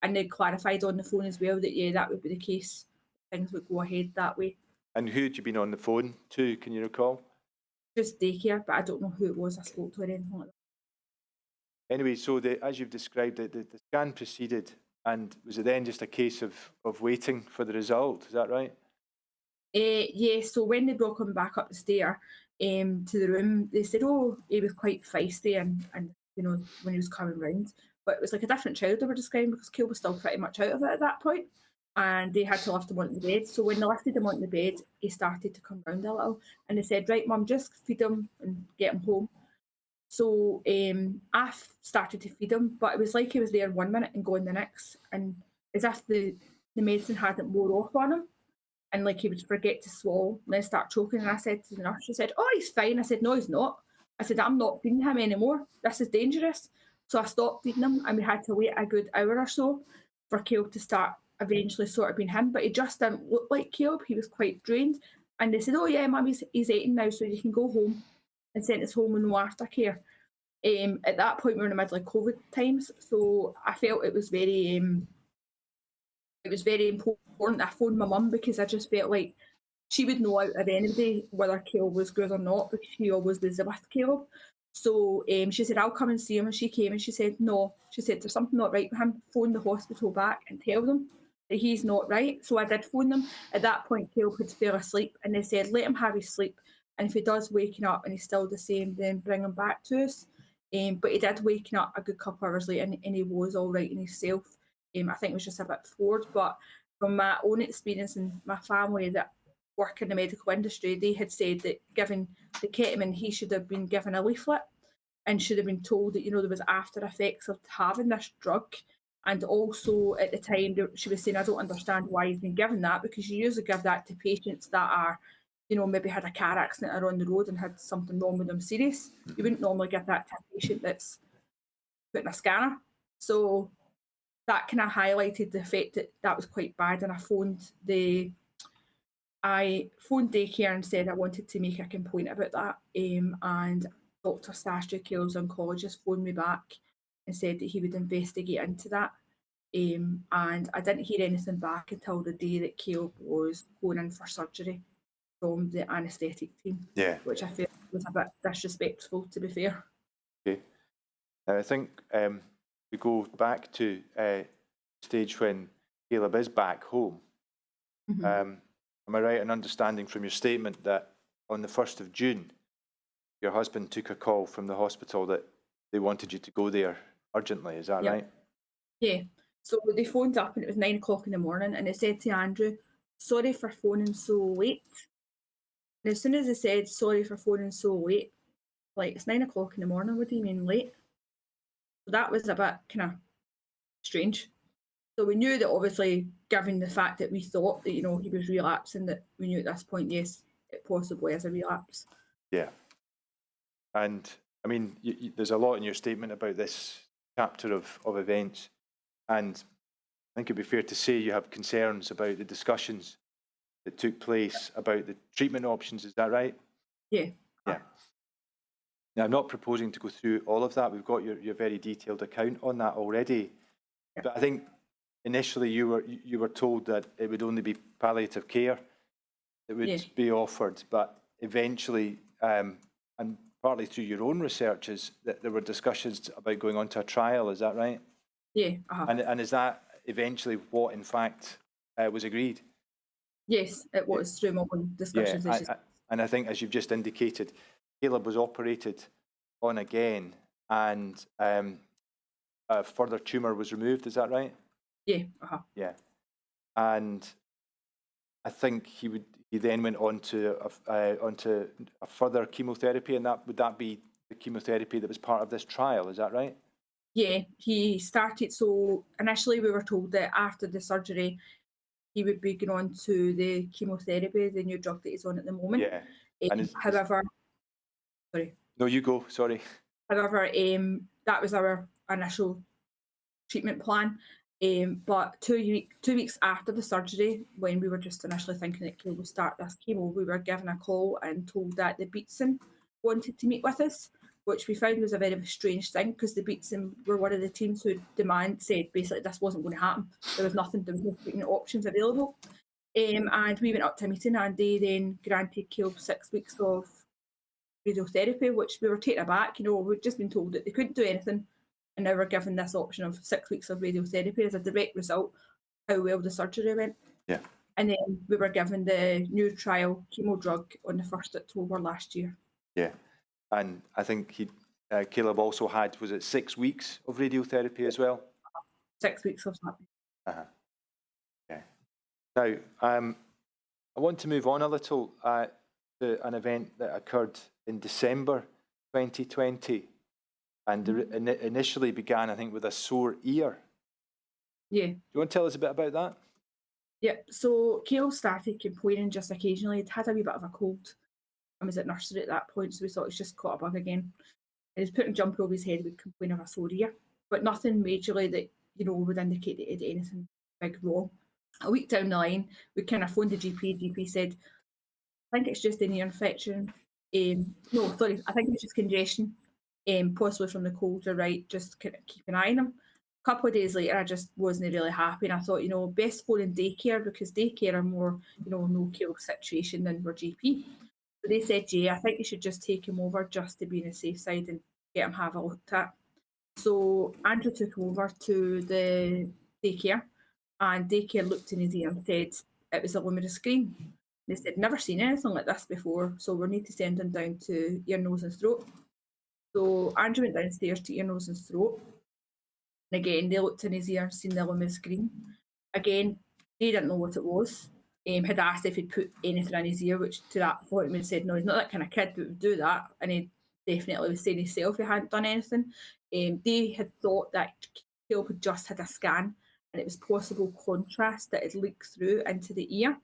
and they clarified on the phone as well that, yeah, that would be the case. Things would go ahead that way. And who had you been on the phone to? Can you recall? Just daycare, but I don't know who it was I spoke to or anything like that. Anyway, so as you've described it, the scan proceeded, and was it then just a case of waiting for the result? Is that right? Yeah, so when they brought him back up the stair to the room, they said, oh, he was quite feisty and you know, when he was coming round. But it was like a different child they were describing, because Kale was still pretty much out of it at that point, and they had to lift him onto the bed. So when they lifted him onto the bed, he started to come round a little, and they said, right, Mum, just feed him and get him home. So I started to feed him, but it was like he was there 1 minute and gone the next, and as if the medicine hadn't wore off on him. And like he would forget to swallow and then start choking. And I said to the nurse, she said, oh, he's fine. I said, no, he's not. I said, I'm not feeding him anymore. This is dangerous. So I stopped feeding him, and we had to wait a good hour or so for Caleb to start eventually sort of being him. But he just didn't look like Caleb. He was quite drained. And they said, oh yeah, Mum, he's eating now, so you can go home, and sent us home with no aftercare. At that point, we were in the middle of COVID times. So I felt it was very important. I phoned my mum because I just felt like she would know out of anybody whether Caleb was good or not, because she always was with Caleb. So she said, I'll come and see him. And she came and she said, no. She said, there's something not right with him. Phone the hospital back and tell them that he's not right. So I did phone them. At that point, Caleb had fell asleep, and they said, let him have his sleep. And if he does waking up and he's still the same, then bring him back to us. But he did waking up a good couple of hours later, and he was all right in himself. I think it was just a bit floored. But from my own experience and my family that work in the medical industry, they had said that given the ketamine, he should have been given a leaflet and should have been told that, you know, there was after effects of having this drug. And also at the time, she was saying, I don't understand why he's been given that, because you usually give that to patients that are, you know, maybe had a car accident or on the road and had something wrong with them serious. You wouldn't normally give that to a patient that's putting a scanner. So that kind of highlighted the fact that that was quite bad. And I phoned daycare and said I wanted to make a complaint about that. And Dr. Sasha, Kale's oncologist, phoned me back and said that he would investigate into that. And I didn't hear anything back until the day that Kale was going in for surgery from the anaesthetic team. Yeah. Which I felt was a bit disrespectful, to be fair. Okay. Now I think we go back to stage when Caleb is back home. Mm-hmm. Am I right in understanding from your statement that on the 1st of June, your husband took a call from the hospital that they wanted you to go there urgently. Is that right? Yeah. So they phoned up and it was 9 o'clock in the morning, and they said to Andrew, "Sorry for phoning so late." And as soon as they said, "Sorry for phoning so late," like, it's 9 o'clock in the morning, what do you mean late? So that was a bit kind of strange. So we knew that, obviously, given the fact that we thought that, he was relapsing, that we knew at this point, yes, it possibly is a relapse. Yeah. And I mean, there's a lot in your statement about this chapter of events, and I think it'd be fair to say you have concerns about the discussions that took place about the treatment options. Is that right? Yeah. Yeah. Now, I'm not proposing to go through all of that. We've got your very detailed account on that already. Yeah. But I think initially you were told that it would only be palliative care that would be offered, but eventually, and partly through your own researches, that there were discussions about going on to a trial. Is that right? Yeah. And is that eventually what, in fact, was agreed? Yes, it was through my own discussions. Yeah, and I think, as you've just indicated, Caleb was operated on again, and a further tumour was removed. Is that right? Yeah. Yeah, and I think he then went on to a further chemotherapy, and would that be the chemotherapy that was part of this trial? Is that right? Yeah, he started. So initially, we were told that after the surgery, he would be going on to the chemotherapy, the new drug that he's on at the moment. Yeah. However, sorry. No, you go. Sorry. However, that was our initial treatment plan. But 2 weeks after the surgery, when we were just initially thinking that Caleb would start this chemo, we were given a call and told that the Beatson wanted to meet with us, which we found was a very strange thing, because the Beatson were one of the teams who said basically this wasn't going to happen. There was no treatment options available. And we went up to a meeting, and they then granted Caleb 6 weeks of radiotherapy, which we were taken aback. We'd just been told that they couldn't do anything, and now we're given this option of 6 weeks of radiotherapy as a direct result of how well the surgery went. Yeah. And then we were given the new trial chemo drug on the 1st of October last year. Yeah. And I think Caleb also had, was it 6 weeks of radiotherapy as well? 6 weeks of that. Yeah. Now, I want to move on a little to an event that occurred in December 2020, and initially began, I think, with a sore ear. Yeah. Do you want to tell us a bit about that? Yeah. So Caleb started complaining just occasionally. He'd had a wee bit of a cold. I was at nursery at that point, so we thought he's just caught a bug again. And he's putting jumper over his head, would complain of a sore ear, but nothing majorly that would indicate that he had anything big wrong. A week down the line, we kind of phoned the GP. GP said, "I think it's just an ear infection. No, sorry, I think it's just congestion, possibly from the cold. You're right, just kind of keep an eye on him." A couple of days later, I just wasn't really happy, and I thought, best phone in daycare, because daycare are more, no Caleb situation than our GP. So they said, "Yeah, I think you should just take him over just to be on the safe side and get him have a looked at." So Andrew took him over to the daycare, and daycare looked in his ear and said it was a luminous screen. They said, "Never seen anything like this before, so we need to send him down to ear, nose and throat." So Andrew went downstairs to ear, nose and throat. And again, they looked in his ear and seen the luminous screen. Again, they didn't know what it was. Had asked if he'd put anything in his ear, which to that point we said, no, he's not that kind of kid that would do that. And he definitely was saying himself he hadn't done anything. They had thought that Caleb had just had a scan, and it was possible contrast that had leaked through into the ear.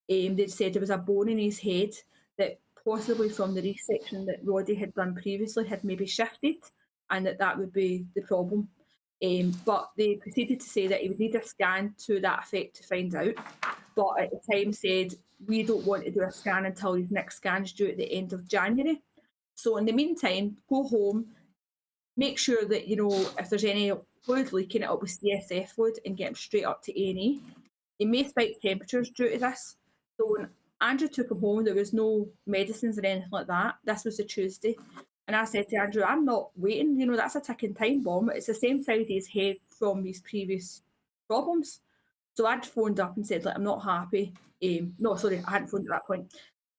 They'd said there was a bone in his head that possibly from the resection that Brodie had done previously had maybe shifted, and that would be the problem. But they proceeded to say that he would need a scan to that effect to find out. But at the time said, "We don't want to do a scan until his next scan is due at the end of January. So in the meantime, go home, make sure that, if there's any fluid leaking, it'll be CSF fluid, and get him straight up to A&E. He may spike temperatures due to this." So when Andrew took him home, there was no medicines or anything like that. This was a Tuesday. And I said to Andrew, "I'm not waiting. That's a ticking time bomb. It's the same side of his head from his previous problems." So I'd phoned up and said, "I'm not happy." No, sorry, I hadn't phoned at that point.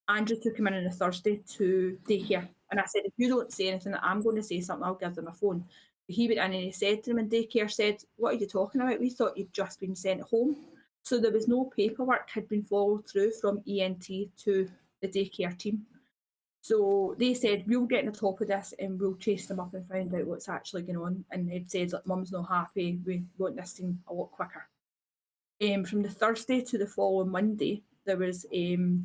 Andrew took him in on a Thursday to daycare. And I said, if you don't say anything, I'm going to say something, I'll give them a phone. But he went in and he said to them in daycare, said, what are you talking about? We thought you'd just been sent home. So there was no paperwork had been followed through from ENT to the daycare team. So they said, we'll get on the top of this and we'll chase them up and find out what's actually going on. And they'd said, like, Mum's not happy, we want this thing a lot quicker. From the Thursday to the following Monday, there was the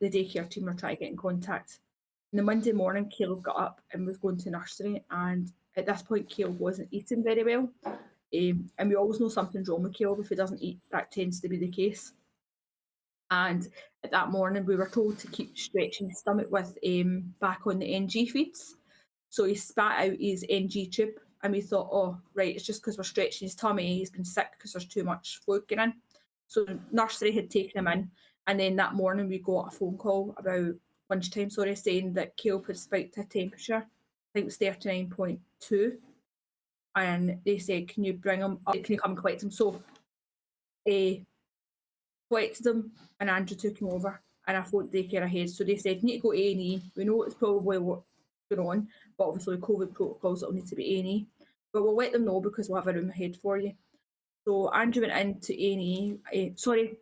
daycare team were trying to get in contact. On the Monday morning, Caleb got up and was going to nursery, and at this point, Caleb wasn't eating very well. And we always know something's wrong with Caleb. If he doesn't eat, that tends to be the case. And at that morning, we were told to keep stretching his stomach with back on the NG feeds. So he spat out his NG tube, and we thought, oh, right, it's just because we're stretching his tummy. He's been sick because there's too much fluid going in. So nursery had taken him in, and then that morning we got a phone call about lunchtime, saying that Caleb had spiked a temperature. I think it was 39.2. And they said, can you bring him up? Can you come and collect him? So collected him, and Andrew took him over, and I phoned daycare ahead. So they said, you need to go A&E. We know it's probably what's going on, but obviously with COVID protocols, it'll need to be A&E. But we'll let them know because we'll have a room ahead for you. So Andrew went into A&E. Sorry,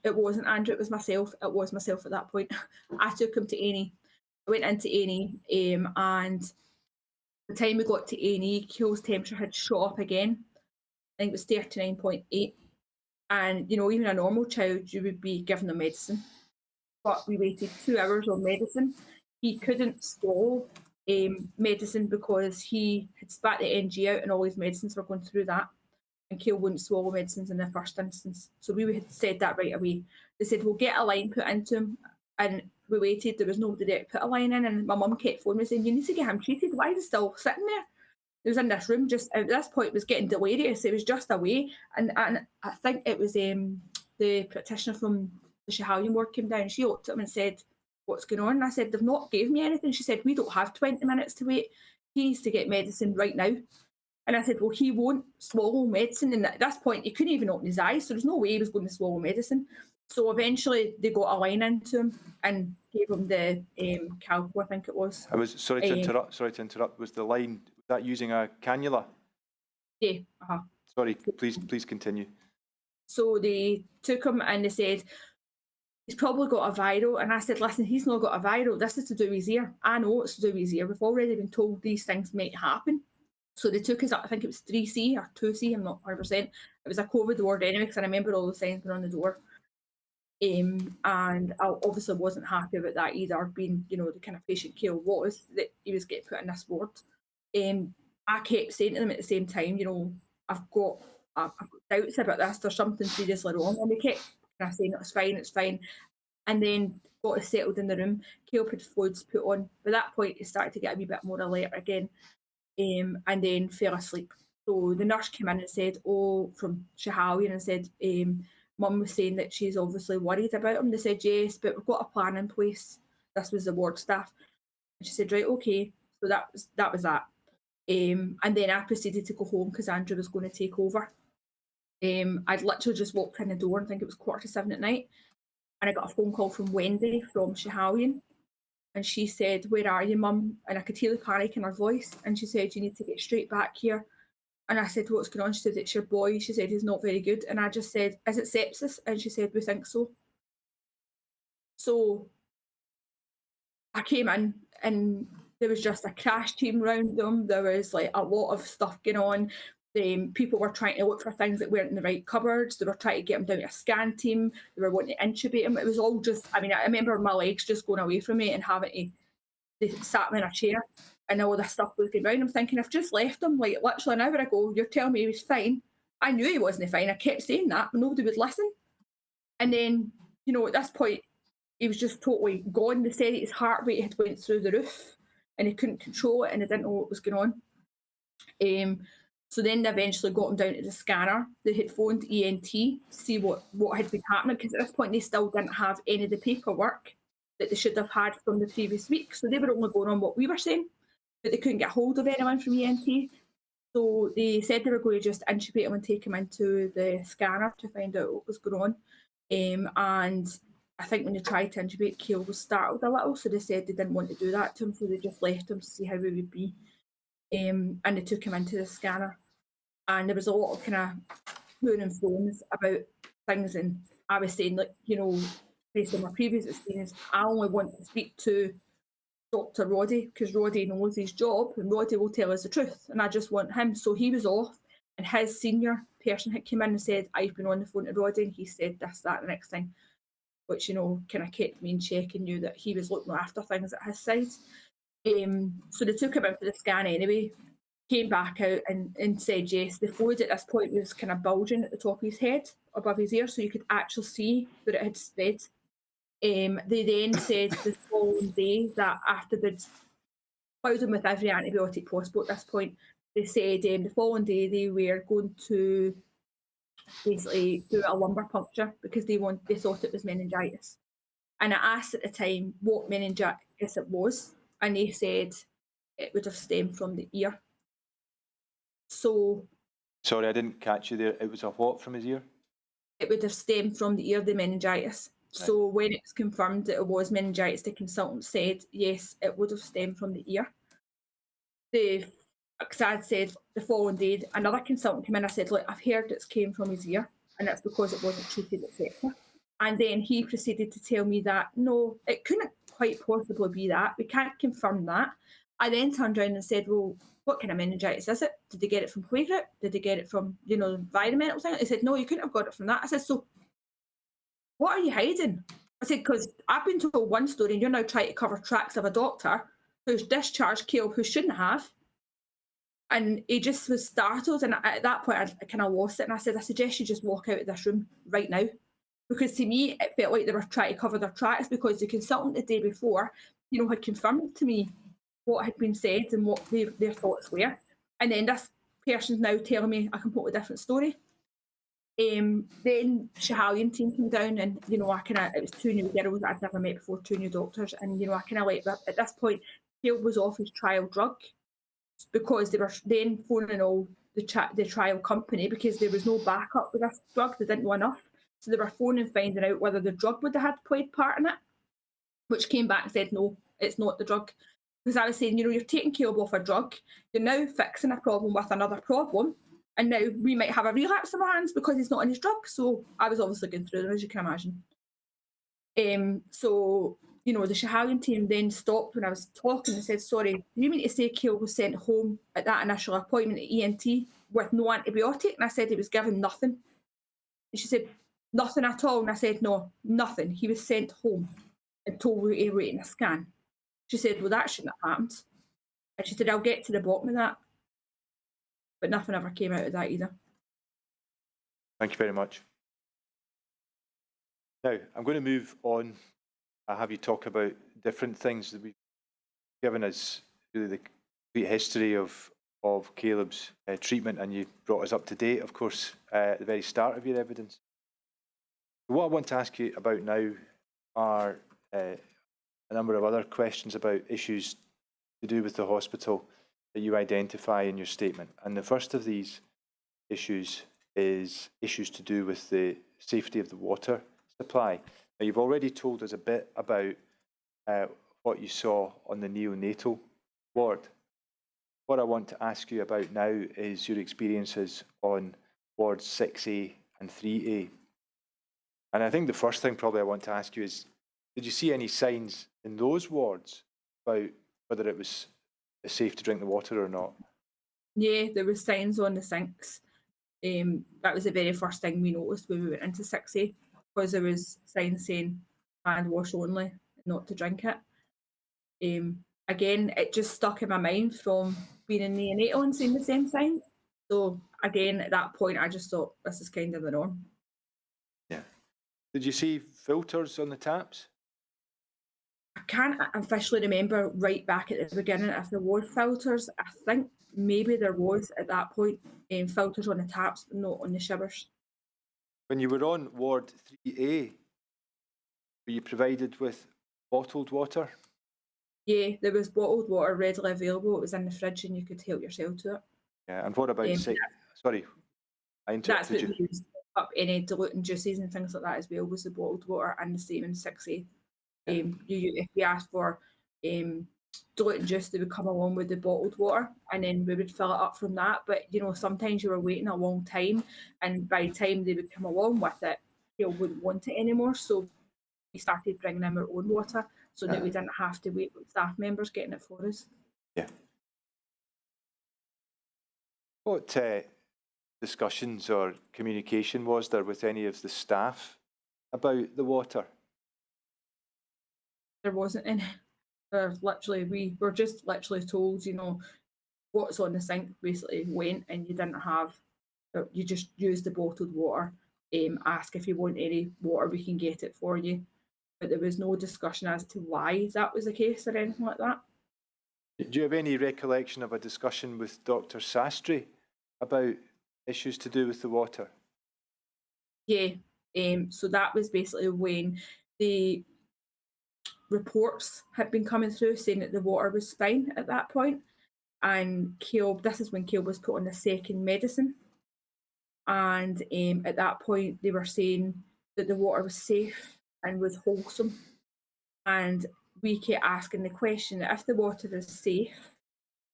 it wasn't Andrew, it was myself. It was myself at that point. I took him to A&E. I went into A&E, and the time we got to A&E, Keel's temperature had shot up again. I think it was 39.8. And, you know, even a normal child, you would be giving them medicine. But we waited 2 hours on medicine. He couldn't swallow medicine because he had spat the NG out and all his medicines were going through that. And Keel wouldn't swallow medicines in the first instance. So we had said that right away. They said, we'll get a line put into him. And we waited. There was nobody there to put a line in. And my mum kept phoning me saying, you need to get him treated. Why is he still sitting there? He was in this room just at this point, it was getting delirious. It was just away. And I think it was the practitioner from the Schiehallion ward came down. She looked at him and said, what's going on? And I said, they've not gave me anything. She said, we don't have 20 minutes to wait. He needs to get medicine right now. And I said, well, he won't swallow medicine. And at this point, he couldn't even open his eyes. So there's no way he was going to swallow medicine. So eventually they got a line into him and gave him the Calpo, I think it was. Sorry to interrupt. Was the line, was that using a cannula? Yeah. Sorry, please continue. So they took him and they said, he's probably got a viral. And I said, listen, he's not got a viral. This is to do with his ear. I know it's to do with his ear. We've already been told these things might happen. So they took us up, I think it was 3C or 2C, I'm not 100%. It was a COVID ward anyway, because I remember all the signs being on the door. And I obviously wasn't happy about that either, being, you know, the kind of patient Keel was, that he was getting put in this ward. I kept saying to them at the same time, you know, I've got doubts about this, there's something seriously wrong. And they kept saying, it's fine. And then got us settled in the room. Keel had fluids put on. By that point, he started to get a wee bit more alert again. And then fell asleep. So the nurse came in and said, from Schiehallion, and said, Mum was saying that she's obviously worried about him. They said, yes, but we've got a plan in place. This was the ward staff. And she said, right, okay. So that was that. And then I proceeded to go home because Andrew was going to take over. I'd literally just walked in the door, and I think it was 7:15 at night. And I got a phone call from Wendy from Schiehallion. And she said, where are you, Mum? And I could hear the panic in her voice. And she said, you need to get straight back here. And I said, what's going on? She said, it's your boy. She said, he's not very good. And I just said, is it sepsis? And she said, we think so. So I came in and there was just a crash team around them. There was like a lot of stuff going on. People were trying to look for things that weren't in the right cupboards. They were trying to get him down to a scan team. They were wanting to intubate him. It was all just, I mean, I remember my legs just going away from me and having to, they sat me in a chair and all this stuff was going around. I'm thinking, I've just left him like literally an hour ago. You're telling me he was fine. I knew he wasn't fine. I kept saying that, but nobody would listen. And then, you know, at this point, he was just totally gone. They said his heart rate had went through the roof and he couldn't control it and he didn't know what was going on. So then they eventually got him down to the scanner. They had phoned ENT to see what had been happening, because at this point they still didn't have any of the paperwork that they should have had from the previous week. So they were only going on what we were saying, but they couldn't get hold of anyone from ENT. So they said they were going to just intubate him and take him into the scanner to find out what was going on. And I think when they tried to intubate, Kale was startled a little, so they said they didn't want to do that to him, so they just left him to see how he would be. And they took him into the scanner, and there was a lot of kind of to and phones about things, and I was saying, like, you know, based on my previous experience, I only want to speak to Dr. Brodie because Brodie knows his job and Brodie will tell us the truth, and I just want him. So he was off, and his senior person had come in and said, I've been on the phone to Brodie, and he said this, that, the next thing, which, you know, kind of kept me in check and knew that he was looking after things at his side. So they took him out for the scan anyway, came back out and said yes, the fluid at this point was kind of bulging at the top of his head, above his ear, so you could actually see that it had spread. They then said the following day that after they'd plowed him with every antibiotic possible at this point, they said the following day they were going to basically do a lumbar puncture because they thought it was meningitis. And I asked at the time what meningitis it was, and they said it would have stemmed from the ear. So... Sorry, I didn't catch you there. It was a what from his ear? It would have stemmed from the ear, the meningitis. Right. So when it was confirmed that it was meningitis, the consultant said, yes, it would have stemmed from the ear. Because I'd said the following day, another consultant came in, I said, look, I've heard it's came from his ear, and that's because it wasn't treated, etc. And then he proceeded to tell me that, no, it couldn't quite possibly be that. We can't confirm that. I then turned around and said, well, what kind of meningitis is it? Did they get it from plague group? Did they get it from, you know, environmental thing? He said, no, you couldn't have got it from that. I said, so what are you hiding? I said, because I've been told one story and you're now trying to cover tracks of a doctor who's discharged Kale who shouldn't have. And he just was startled. And at that point, I kind of lost it. And I said, I suggest you just walk out of this room right now. Because to me, it felt like they were trying to cover their tracks because the consultant the day before, you know, had confirmed to me what had been said and what their thoughts were. And then this person's now telling me a completely different story. Then Shahalian team came down and, you know, it was two new girls that I'd never met before, two new doctors. And, you know, I kind of like, at this point, Kale was off his trial drug because they were then phoning all the trial company because there was no backup with this drug. They didn't know enough. So they were phoning, finding out whether the drug would have had played part in it, which came back and said, no, it's not the drug. Because I was saying, you know, you're taking Kale off a drug, you're now fixing a problem with another problem, and now we might have a relapse in our hands because he's not on his drug. So I was obviously going through them, as you can imagine. So, you know, the Shahalian team then stopped when I was talking and said, sorry, do you mean to say Kale was sent home at that initial appointment at ENT with no antibiotic? And I said he was given nothing. And she said, nothing at all. And I said, no, nothing. He was sent home and told we were waiting a scan. She said, well, that shouldn't have happened. And she said, I'll get to the bottom of that. But nothing ever came out of that either. Thank you very much. Now, I'm going to move on. I'll have you talk about different things that we've given us, really the complete history of Caleb's treatment, and you brought us up to date, of course, at the very start of your evidence. What I want to ask you about now are a number of other questions about issues to do with the hospital that you identify in your statement. And the first of these issues is issues to do with the safety of the water supply. Now, you've already told us a bit about what you saw on the neonatal ward. What I want to ask you about now is your experiences on wards 6A and 3A. And I think the first thing probably I want to ask you is, did you see any signs in those wards about whether it was safe to drink the water or not? Yeah, there were signs on the sinks. That was the very first thing we noticed when we went into 6A, because there was signs saying hand wash only, not to drink it. Again, it just stuck in my mind from being in neonatal and seeing the same signs. So again, at that point, I just thought this is kind of the norm. Yeah. Did you see filters on the taps? I can't officially remember right back at the beginning if there were filters. I think maybe there was at that point filters on the taps, but not on the showers. When you were on ward 3A, were you provided with bottled water? Yeah, there was bottled water readily available. It was in the fridge and you could help yourself to it. Yeah, and what about sorry, I interrupted you. up any diluting juices and things like that as well was the bottled water, and the same in 6A. If we asked for diluting juice, they would come along with the bottled water, and then we would fill it up from that. But sometimes you were waiting a long time, and by the time they would come along with it, you wouldn't want it anymore. So we started bringing in our own water so that we didn't have to wait for staff members getting it for us. Yeah. What discussions or communication was there with any of the staff about the water? There wasn't any. We were just literally told, what's on the sink basically went, and you didn't have, you just used the bottled water. Ask if you want any water, we can get it for you. But there was no discussion as to why that was the case or anything like that. Do you have any recollection of a discussion with Dr. Sastry about issues to do with the water? Yeah, so that was basically when the reports had been coming through saying that the water was fine at that point, and this is when Caleb was put on the second medicine, and at that point they were saying that the water was safe and was wholesome, and we kept asking the question, if the water is safe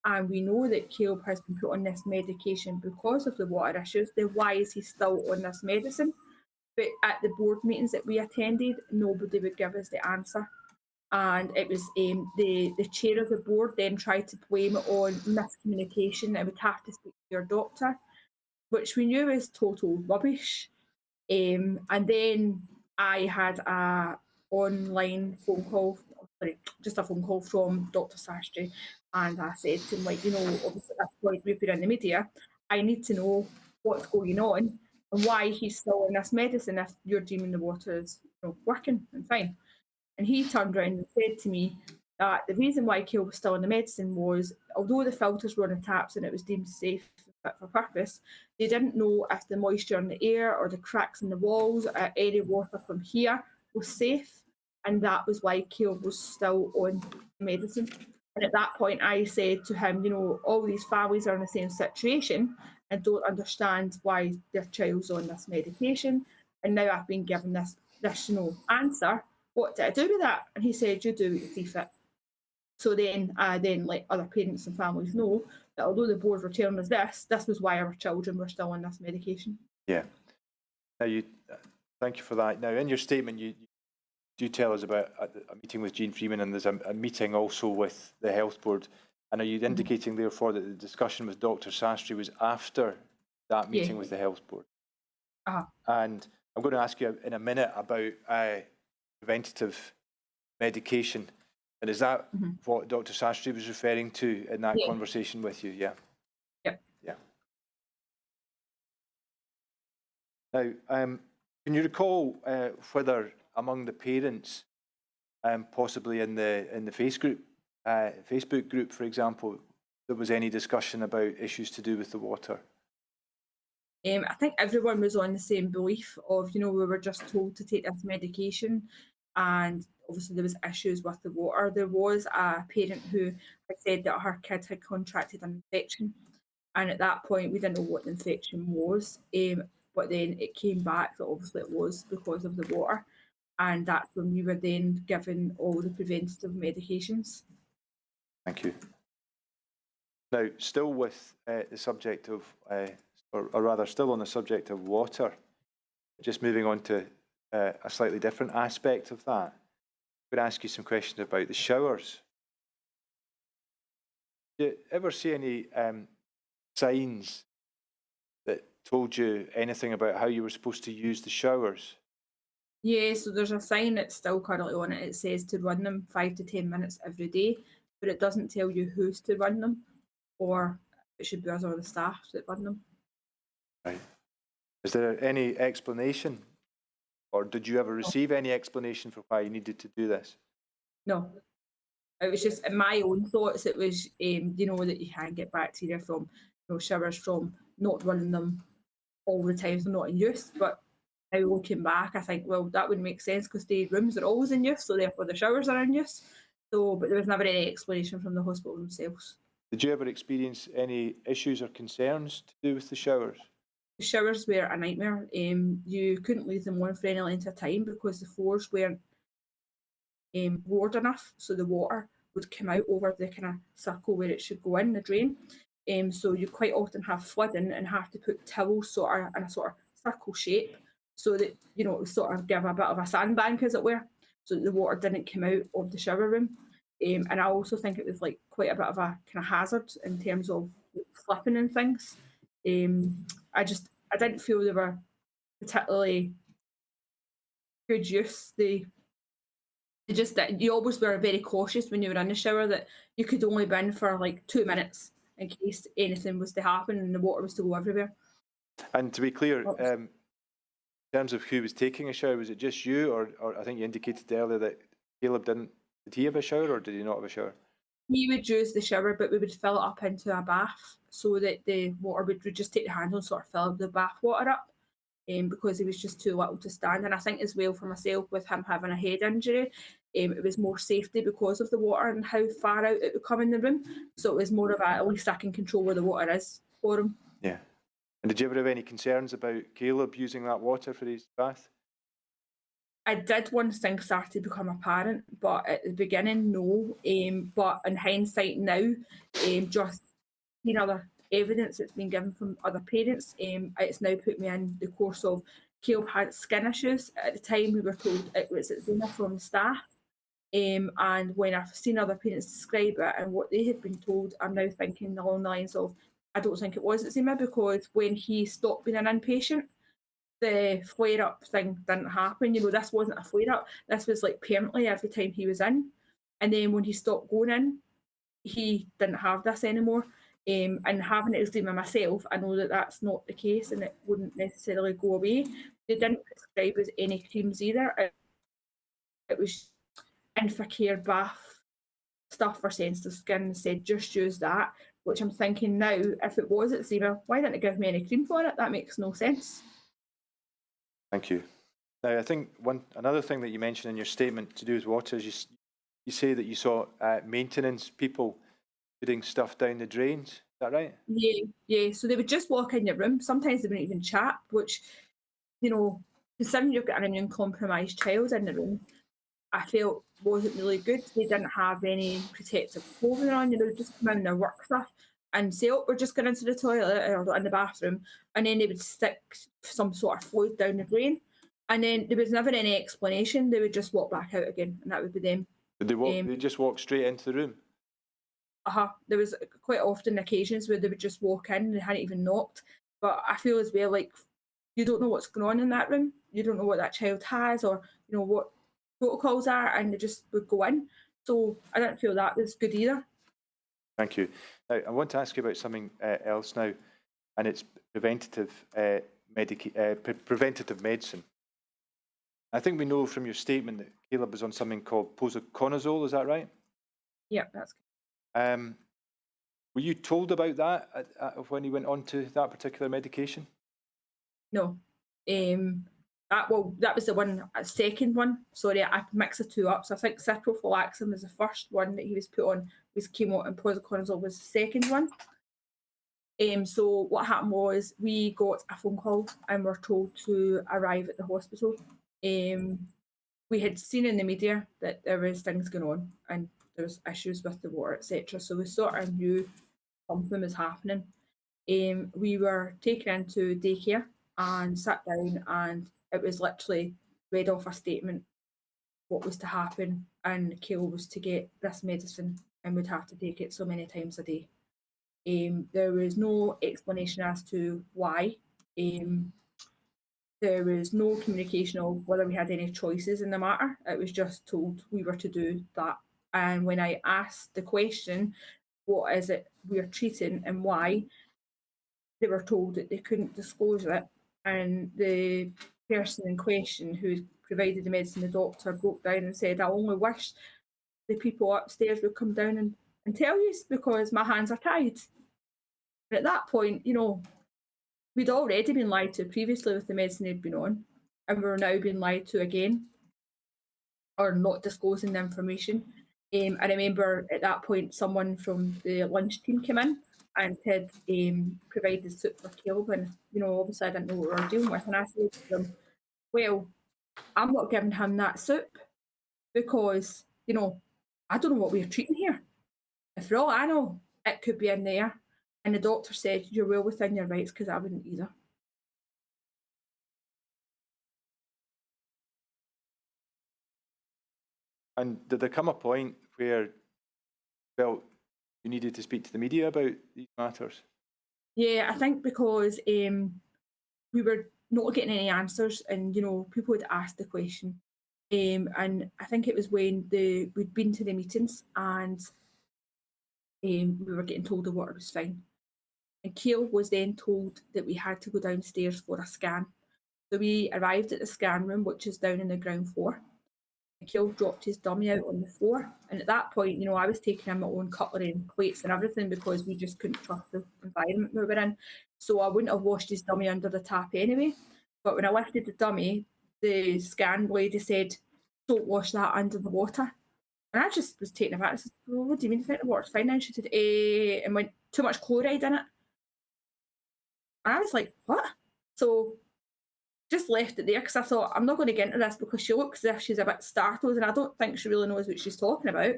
and we know that Caleb has been put on this medication because of the water issues, then why is he still on this medicine? But at the board meetings that we attended, nobody would give us the answer. And it was the chair of the board then tried to blame it on miscommunication. I would have to speak to your doctor, which we knew is total rubbish. And then I had a online phone call, just a phone call from Dr. Sastry, and I said to him, obviously at this point we've been in the media, I need to know what's going on and why he's still on this medicine if you're deeming the water is working and fine. And he turned around and said to me that the reason why Caleb was still on the medicine was, although the filters were on the taps and it was deemed safe fit for purpose, they didn't know if the moisture in the air or the cracks in the walls or any water from here was safe. And that was why Caleb was still on the medicine. And at that point, I said to him, all these families are in the same situation and don't understand why their child's on this medication. And now I've been given this answer. What did I do with that? And he said, you do what you see fit. So then I let other parents and families know that although the board were telling us this was why our children were still on this medication. Yeah. Now, thank you for that. Now, in your statement, you do tell us about a meeting with Jean Freeman, and there's a meeting also with the health board. And are you indicating, therefore, that the discussion with Dr. Sastry was after that meeting with the health board? And I'm going to ask you in a minute about preventative medication. And is that what Dr. Sastry was referring to in that conversation with you? Yeah. Yep. Yeah. Now, can you recall whether among the parents, possibly in the Facebook group, for example, there was any discussion about issues to do with the water? I think everyone was on the same belief of, we were just told to take this medication, and obviously there was issues with the water. There was a parent who had said that her kid had contracted an infection, and at that point we didn't know what the infection was, but then it came back that obviously it was because of the water, and that's when we were then given all the preventative medications. Thank you. Now, still with the subject of, or rather still on the subject of water, just moving on to a slightly different aspect of that, I'm going to ask you some questions about the showers. Do you ever see any signs that told you anything about how you were supposed to use the showers? Yeah, so there's a sign that's still currently on it. It says to run them 5 to 10 minutes every day, but it doesn't tell you who's to run them, or it should be us or the staff that run them. Right. Is there any explanation, or did you ever receive any explanation for why you needed to do this? No. It was just, in my own thoughts, it was, that you can't get bacteria from showers from not running them all the time, they're not in use. But now looking back, I think, well, that would make sense because the rooms are always in use, so therefore the showers are in use. So, but there was never any explanation from the hospital themselves. Did you ever experience any issues or concerns to do with the showers? the showers were a nightmare. You couldn't leave them on for any length of time because the floors weren't lowered enough, so the water would come out over the kind of circle where it should go in the drain. So you quite often have flooding and have to put towels sort of in a sort of circle shape so that, you know, it would sort of give a bit of a sandbank, as it were, so that the water didn't come out of the shower room. And I also think it was like quite a bit of a kind of hazard in terms of flipping and things. I didn't feel they were particularly good use. You always were very cautious when you were in the shower that you could only be in for like 2 minutes in case anything was to happen and the water was to go everywhere. And to be clear, in terms of who was taking a shower, was it just you, or I think you indicated earlier that Caleb did he have a shower or did he not have a shower? He would use the shower, but we would fill it up into a bath so that the water would just take the handle and sort of fill the bath water up. Because he was just too little to stand. And I think as well for myself, with him having a head injury, it was more safety because of the water and how far out it would come in the room. So it was more of at least I can control where the water is for him. Yeah. And did you ever have any concerns about Caleb using that water for his bath? I did once things started to become apparent, but at the beginning, no. But in hindsight now, just seeing other evidence that's been given from other parents, it's now put me in the course of Caleb had skin issues. At the time, we were told it was eczema from staff. And when I've seen other parents describe it and what they had been told, I'm now thinking along the lines of, I don't think it was eczema, because when he stopped being an inpatient, the flare-up thing didn't happen. You know, this wasn't a flare-up. This was like permanently every time he was in. And then when he stopped going in, he didn't have this anymore. And having eczema myself, I know that that's not the case and it wouldn't necessarily go away. They didn't prescribe us any creams either. It was Infocare bath stuff for sensitive skin, said just use that, which I'm thinking now, if it was eczema, why didn't it give me any cream for it? That makes no sense. Thank you. Now, I think another thing that you mentioned in your statement to do with water is you say that you saw maintenance people putting stuff down the drains. Is that right? Yeah. So they would just walk in your room. Sometimes they wouldn't even chat, which, you know, considering you've got an immune compromised child in the room, I felt wasn't really good. They didn't have any protective clothing on. You know, just come in their work stuff and say, "Oh, we're just going into the toilet or in the bathroom," and then they would stick some sort of fluid down the drain, and then there was never any explanation. They would just walk back out again, and that would be them. Did they just walk straight into the room? There was quite often occasions where they would just walk in and they hadn't even knocked. But I feel as well like you don't know what's going on in that room. You don't know what that child has, or you know what protocols are, and they just would go in. So I didn't feel that was good either. Thank you. Now, I want to ask you about something else now, and it's preventative medicine. I think we know from your statement that Caleb was on something called posaconazole, is that right? Yeah, that's good. Were you told about that when he went on to that particular medication? No. That was the second one. Sorry, I mixed the two up. So I think ciprofloxacin was the first one that he was put on, was chemo, and posaconazole was the second one. So what happened was we got a phone call and were told to arrive at the hospital. We had seen in the media that there was things going on and there was issues with the water, etc. So we sort of knew something was happening. We were taken into daycare and sat down, and it was literally read off a statement what was to happen, and Caleb was to get this medicine and would have to take it so many times a day. There was no explanation as to why. There was no communication of whether we had any choices in the matter. It was just told we were to do that. And when I asked the question, what is it we're treating and why, they were told that they couldn't disclose it. And the person in question who provided the medicine, the doctor, broke down and said, I only wish the people upstairs would come down and tell you, because my hands are tied. And at that point, you know, we'd already been lied to previously with the medicine they'd been on, and we were now being lied to again, or not disclosing the information. I remember at that point someone from the lunch team came in and had provided soup for Caleb, and obviously I didn't know what we were dealing with, and I said to them, well, I'm not giving him that soup because I don't know what we're treating here. If for all I know, it could be in there. And the doctor said, you're well within your rights, because I wouldn't either. And did there come a point where you felt you needed to speak to the media about these matters? Yeah, I think because we were not getting any answers, and people would ask the question. And I think it was when we'd been to the meetings and we were getting told the water was fine. And Caleb was then told that we had to go downstairs for a scan. So we arrived at the scan room, which is down in the ground floor. And Caleb dropped his dummy out on the floor. And at that point, I was taking in my own cutlery and plates and everything because we just couldn't trust the environment we were in. So I wouldn't have washed his dummy under the tap anyway. But when I lifted the dummy, the scan lady said, don't wash that under the water. And I just was taken aback. I said, well, what do you mean the water's fine? And she said, and went, too much chloride in it. And I was like, what? So just left it there because I thought, I'm not going to get into this because she looks as if she's a bit startled and I don't think she really knows what she's talking about.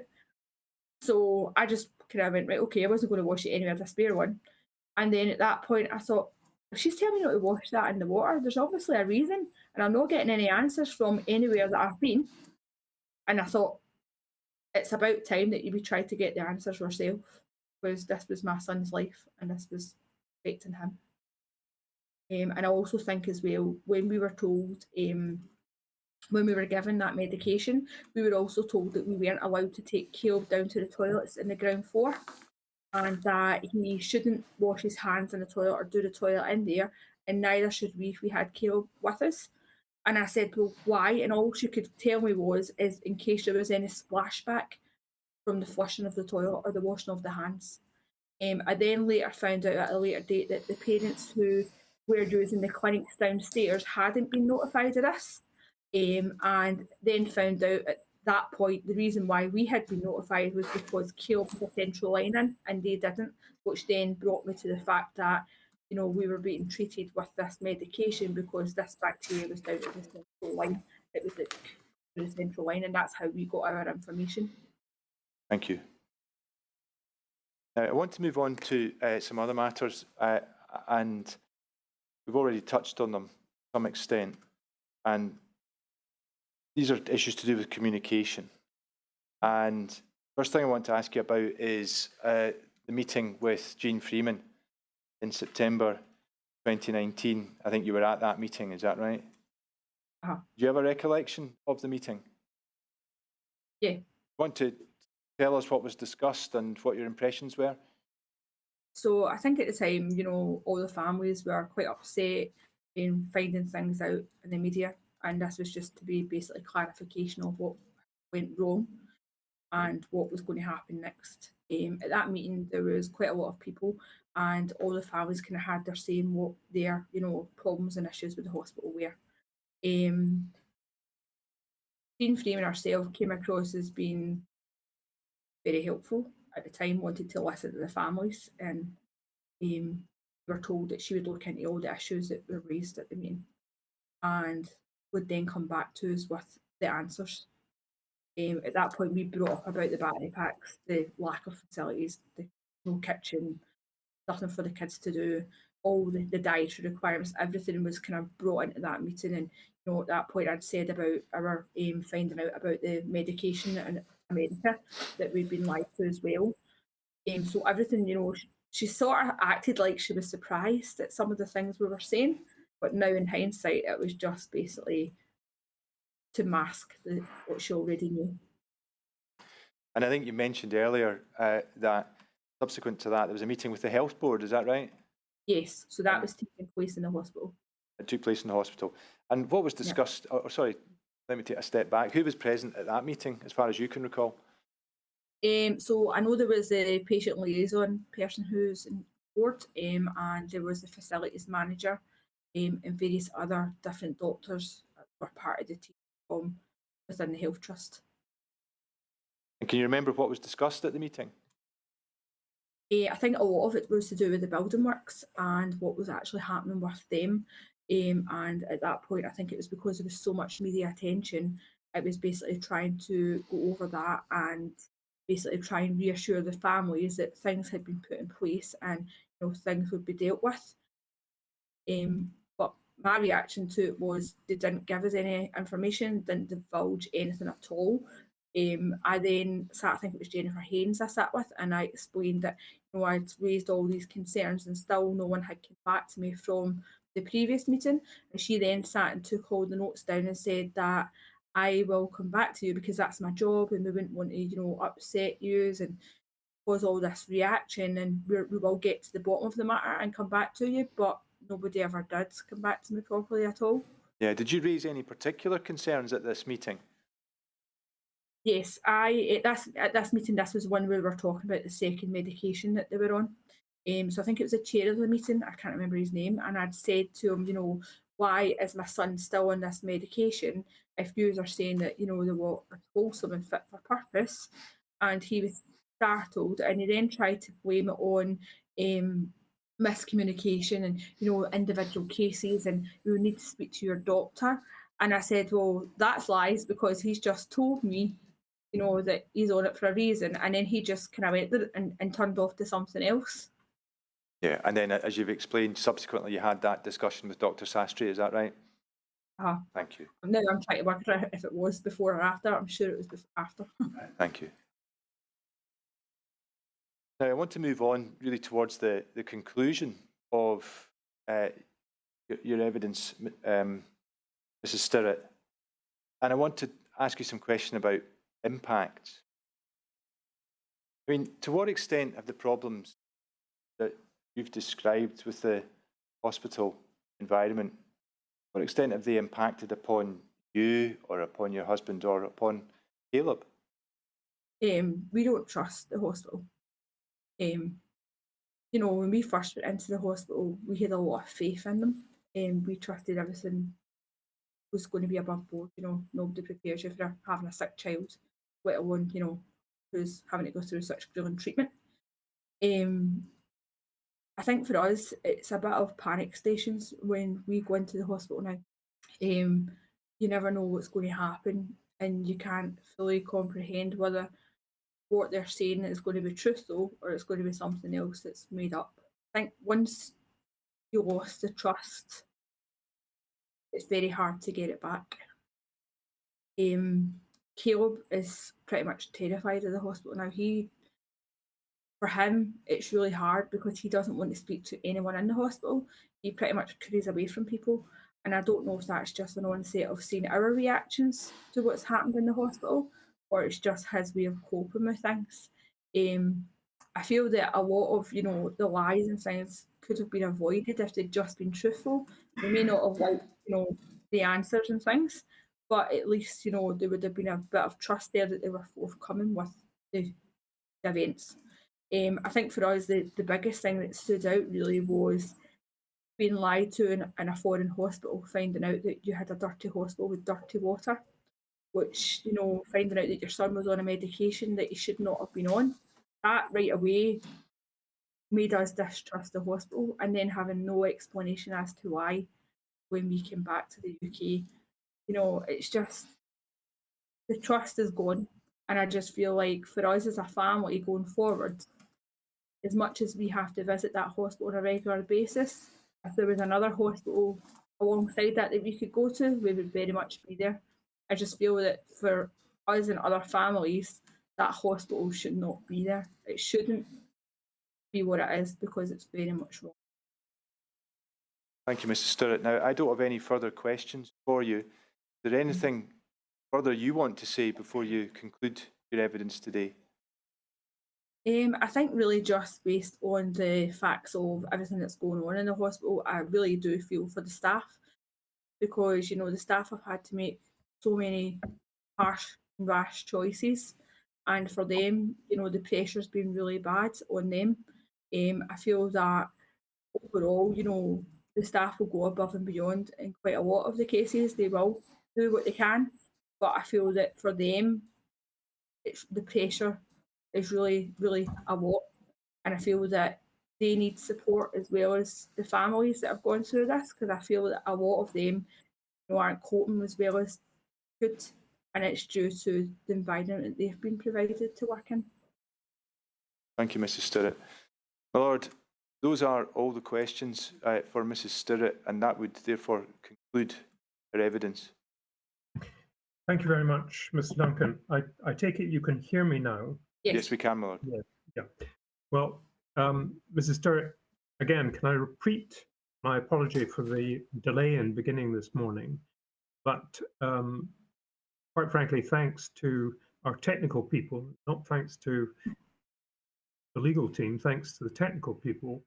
So I just kind of went, right, okay, I wasn't going to wash it anyway, the spare one. And then at that point, I thought, if she's telling me not to wash that in the water, there's obviously a reason. And I'm not getting any answers from anywhere that I've been. And I thought, it's about time that you try to get the answers yourself, because this was my son's life and this was affecting him. And I also think as well, when we were told, when we were given that medication, we were also told that we weren't allowed to take Caleb down to the toilets in the ground floor, and that he shouldn't wash his hands in the toilet or do the toilet in there, and neither should we if we had Caleb with us. And I said, well, why? And all she could tell me is in case there was any splashback from the flushing of the toilet or the washing of the hands. I then later found out at a later date that the parents who were using the clinics downstairs hadn't been notified of this, and then found out at that point the reason why we had been notified was because Caleb had a central line in and they didn't, which then brought me to the fact that we were being treated with this medication because this bacteria was down at the central line. It was at the central line, and that's how we got our information. Thank you. I want to move on to some other matters, and we've already touched on them to some extent. And these are issues to do with communication. And first thing I want to ask you about is the meeting with Jean Freeman in September 2019. I think you were at that meeting, is that right? Uh-huh. Do you have a recollection of the meeting? Yeah. You want to tell us what was discussed and what your impressions were? So I think at the time, all the families were quite upset in finding things out in the media, and this was just to be basically clarification of what went wrong and what was going to happen next. At that meeting, there was quite a lot of people, and all the families kind of had their say in what their, problems and issues with the hospital were. Jean Freeman herself came across as being very helpful at the time, wanted to listen to the families, and we were told that she would look into all the issues that were raised at the meeting and would then come back to us with the answers. At that point, we brought up about the battery packs, the lack of facilities, the no kitchen, nothing for the kids to do, all the dietary requirements, everything was kind of brought into that meeting. And at that point, I'd said about our finding out about the medication in America that we'd been lied to as well. So everything, she sort of acted like she was surprised at some of the things we were saying, but now in hindsight, it was just basically to mask what she already knew. And I think you mentioned earlier that subsequent to that, there was a meeting with the health board, is that right? Yes, so that was taking place in the hospital. It took place in the hospital. And what was discussed, sorry, let me take a step back. Who was present at that meeting, as far as you can recall? So I know there was a patient liaison person who's in board, and there was the facilities manager, and various other different doctors were part of the team from within the health trust. And can you remember what was discussed at the meeting? I think a lot of it was to do with the building works and what was actually happening with them. And at that point, I think it was because there was so much media attention, it was basically trying to go over that and basically try and reassure the families that things had been put in place and things would be dealt with. But my reaction to it was they didn't give us any information, didn't divulge anything at all. I then sat, I think it was Jennifer Haynes I sat with, and I explained that I'd raised all these concerns and still no one had come back to me from the previous meeting. And she then sat and took all the notes down and said that I will come back to you because that's my job and we wouldn't want to, upset you and cause all this reaction, and we will get to the bottom of the matter and come back to you. But nobody ever did come back to me properly at all. Yeah, did you raise any particular concerns at this meeting? Yes, at this meeting, this was one where we were talking about the second medication that they were on. So I think it was the chair of the meeting, I can't remember his name, and I'd said to him, why is my son still on this medication if you are saying that, they were wholesome and fit for purpose? And he was startled, and he then tried to blame it on miscommunication and, individual cases, and you need to speak to your doctor. And I said, well, that's lies, because he's just told me that he's on it for a reason. And then he just kind of went there and turned off to something else. Yeah, and then as you've explained, subsequently you had that discussion with Dr. Sastry, is that right? Thank you. Now I'm trying to work out if it was before or after. I'm sure it was before, after. Thank you. Now I want to move on really towards the conclusion of your evidence, Mrs. Stirrat. And I want to ask you some question about impact. I mean, to what extent have the problems that you've described with the hospital environment, what extent have they impacted upon you or upon your husband or upon Caleb? We don't trust the hospital. When we first went into the hospital, we had a lot of faith in them. We trusted everything was going to be above board. Nobody prepares you for having a sick child, let alone, who's having to go through such grueling treatment. I think for us, it's a bit of panic stations when we go into the hospital now. You never know what's going to happen, and you can't fully comprehend whether what they're saying is going to be truthful or it's going to be something else that's made up. I think once you lost the trust, it's very hard to get it back. Caleb is pretty much terrified of the hospital now. For him, it's really hard because he doesn't want to speak to anyone in the hospital. He pretty much craves away from people. And I don't know if that's just an onset of seeing our reactions to what's happened in the hospital, or it's just his way of coping with things. I feel that a lot of, the lies and things could have been avoided if they'd just been truthful. They may not have liked, the answers and things, but at least, there would have been a bit of trust there that they were forthcoming with the events. I think for us, the biggest thing that stood out really was being lied to in a foreign hospital, finding out that you had a dirty hospital with dirty water, which, finding out that your son was on a medication that he should not have been on. That right away made us distrust the hospital, and then having no explanation as to why when we came back to the UK. It's just, the trust is gone. And I just feel like for us as a family going forward, as much as we have to visit that hospital on a regular basis, if there was another hospital alongside that we could go to, we would very much be there. I just feel that for us and other families, that hospital should not be there. It shouldn't be what it is because it's very much wrong. Thank you, Mrs. Stirrat. Now, I don't have any further questions for you. Is there anything further you want to say before you conclude your evidence today? I think really just based on the facts of everything that's going on in the hospital, I really do feel for the staff, because the staff have had to make so many harsh and rash choices, and for them, the pressure's been really bad on them. I feel that overall, the staff will go above and beyond in quite a lot of the cases. They will do what they can, but I feel that for them, the pressure is really, really a lot. And I feel that they need support as well as the families that have gone through this, because I feel that a lot of them aren't coping as well as could, and it's due to the environment that they've been provided to work in. Thank you, Mrs. Stirrat. My Lord, those are all the questions for Mrs. Stirrat, and that would therefore conclude her evidence. Thank you very much, Mr. Duncan. I take it you can hear me now? Yes, we can, my Lord. Yeah. Well, Mrs. Stirrat, again, can I repeat my apology for the delay in beginning this morning? But quite frankly, thanks to our technical people, not thanks to the legal team, thanks to the technical people,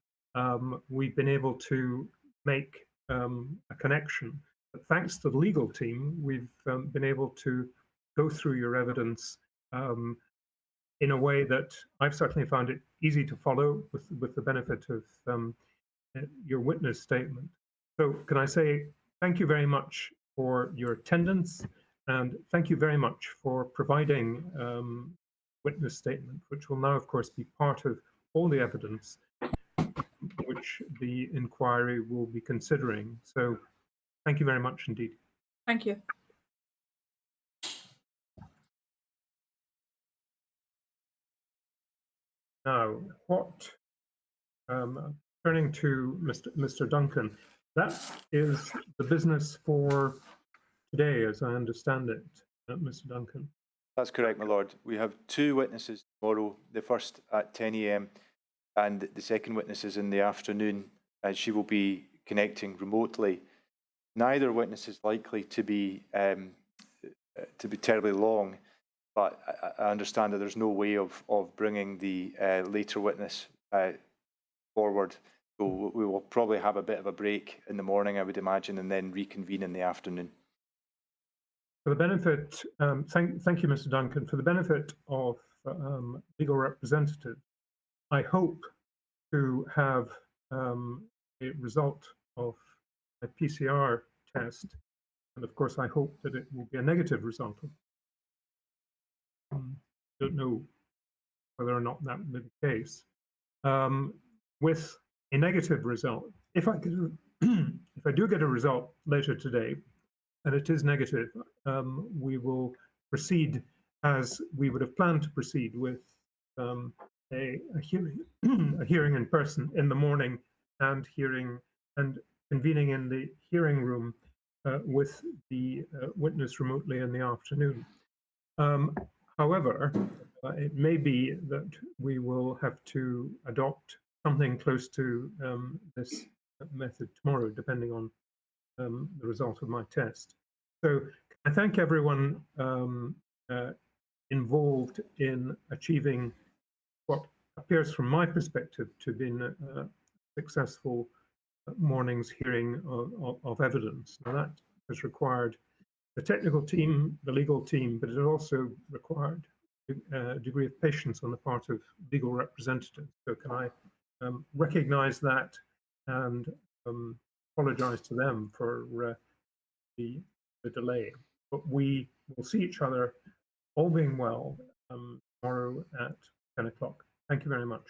we've been able to make a connection. But thanks to the legal team, we've been able to go through your evidence in a way that I've certainly found it easy to follow with the benefit of your witness statement. So can I say thank you very much for your attendance, and thank you very much for providing witness statement, which will now, of course, be part of all the evidence which the inquiry will be considering. So thank you very much indeed. Thank you. Now, turning to Mr. Duncan, that is the business for today, as I understand it, Mr. Duncan. That's correct, my Lord. We have two witnesses tomorrow, the first at 10 a.m. and the second witness is in the afternoon, and she will be connecting remotely. Neither witness is likely to be terribly long, but I understand that there's no way of bringing the later witness forward. So we will probably have a bit of a break in the morning, I would imagine, and then reconvene in the afternoon. For the benefit, thank you, Mr. Duncan. For the benefit of legal representative, I hope to have a result of a PCR test, and of course, I hope that it will be a negative result. Don't know whether or not that will be the case. With a negative result, if I do get a result later today, and it is negative, we will proceed as we would have planned to proceed with a hearing, a hearing in person in the morning, and convening in the hearing room with the witness remotely in the afternoon. However, it may be that we will have to adopt something close to this method tomorrow, depending on the result of my test. So I thank everyone involved in achieving what appears from my perspective to have been a successful morning's hearing of evidence. Now that has required the technical team, the legal team, but it also required a degree of patience on the part of legal representatives. So can I recognize that and apologize to them for the delay. But we will see each other, all being well, tomorrow at 10 o'clock. Thank you very much.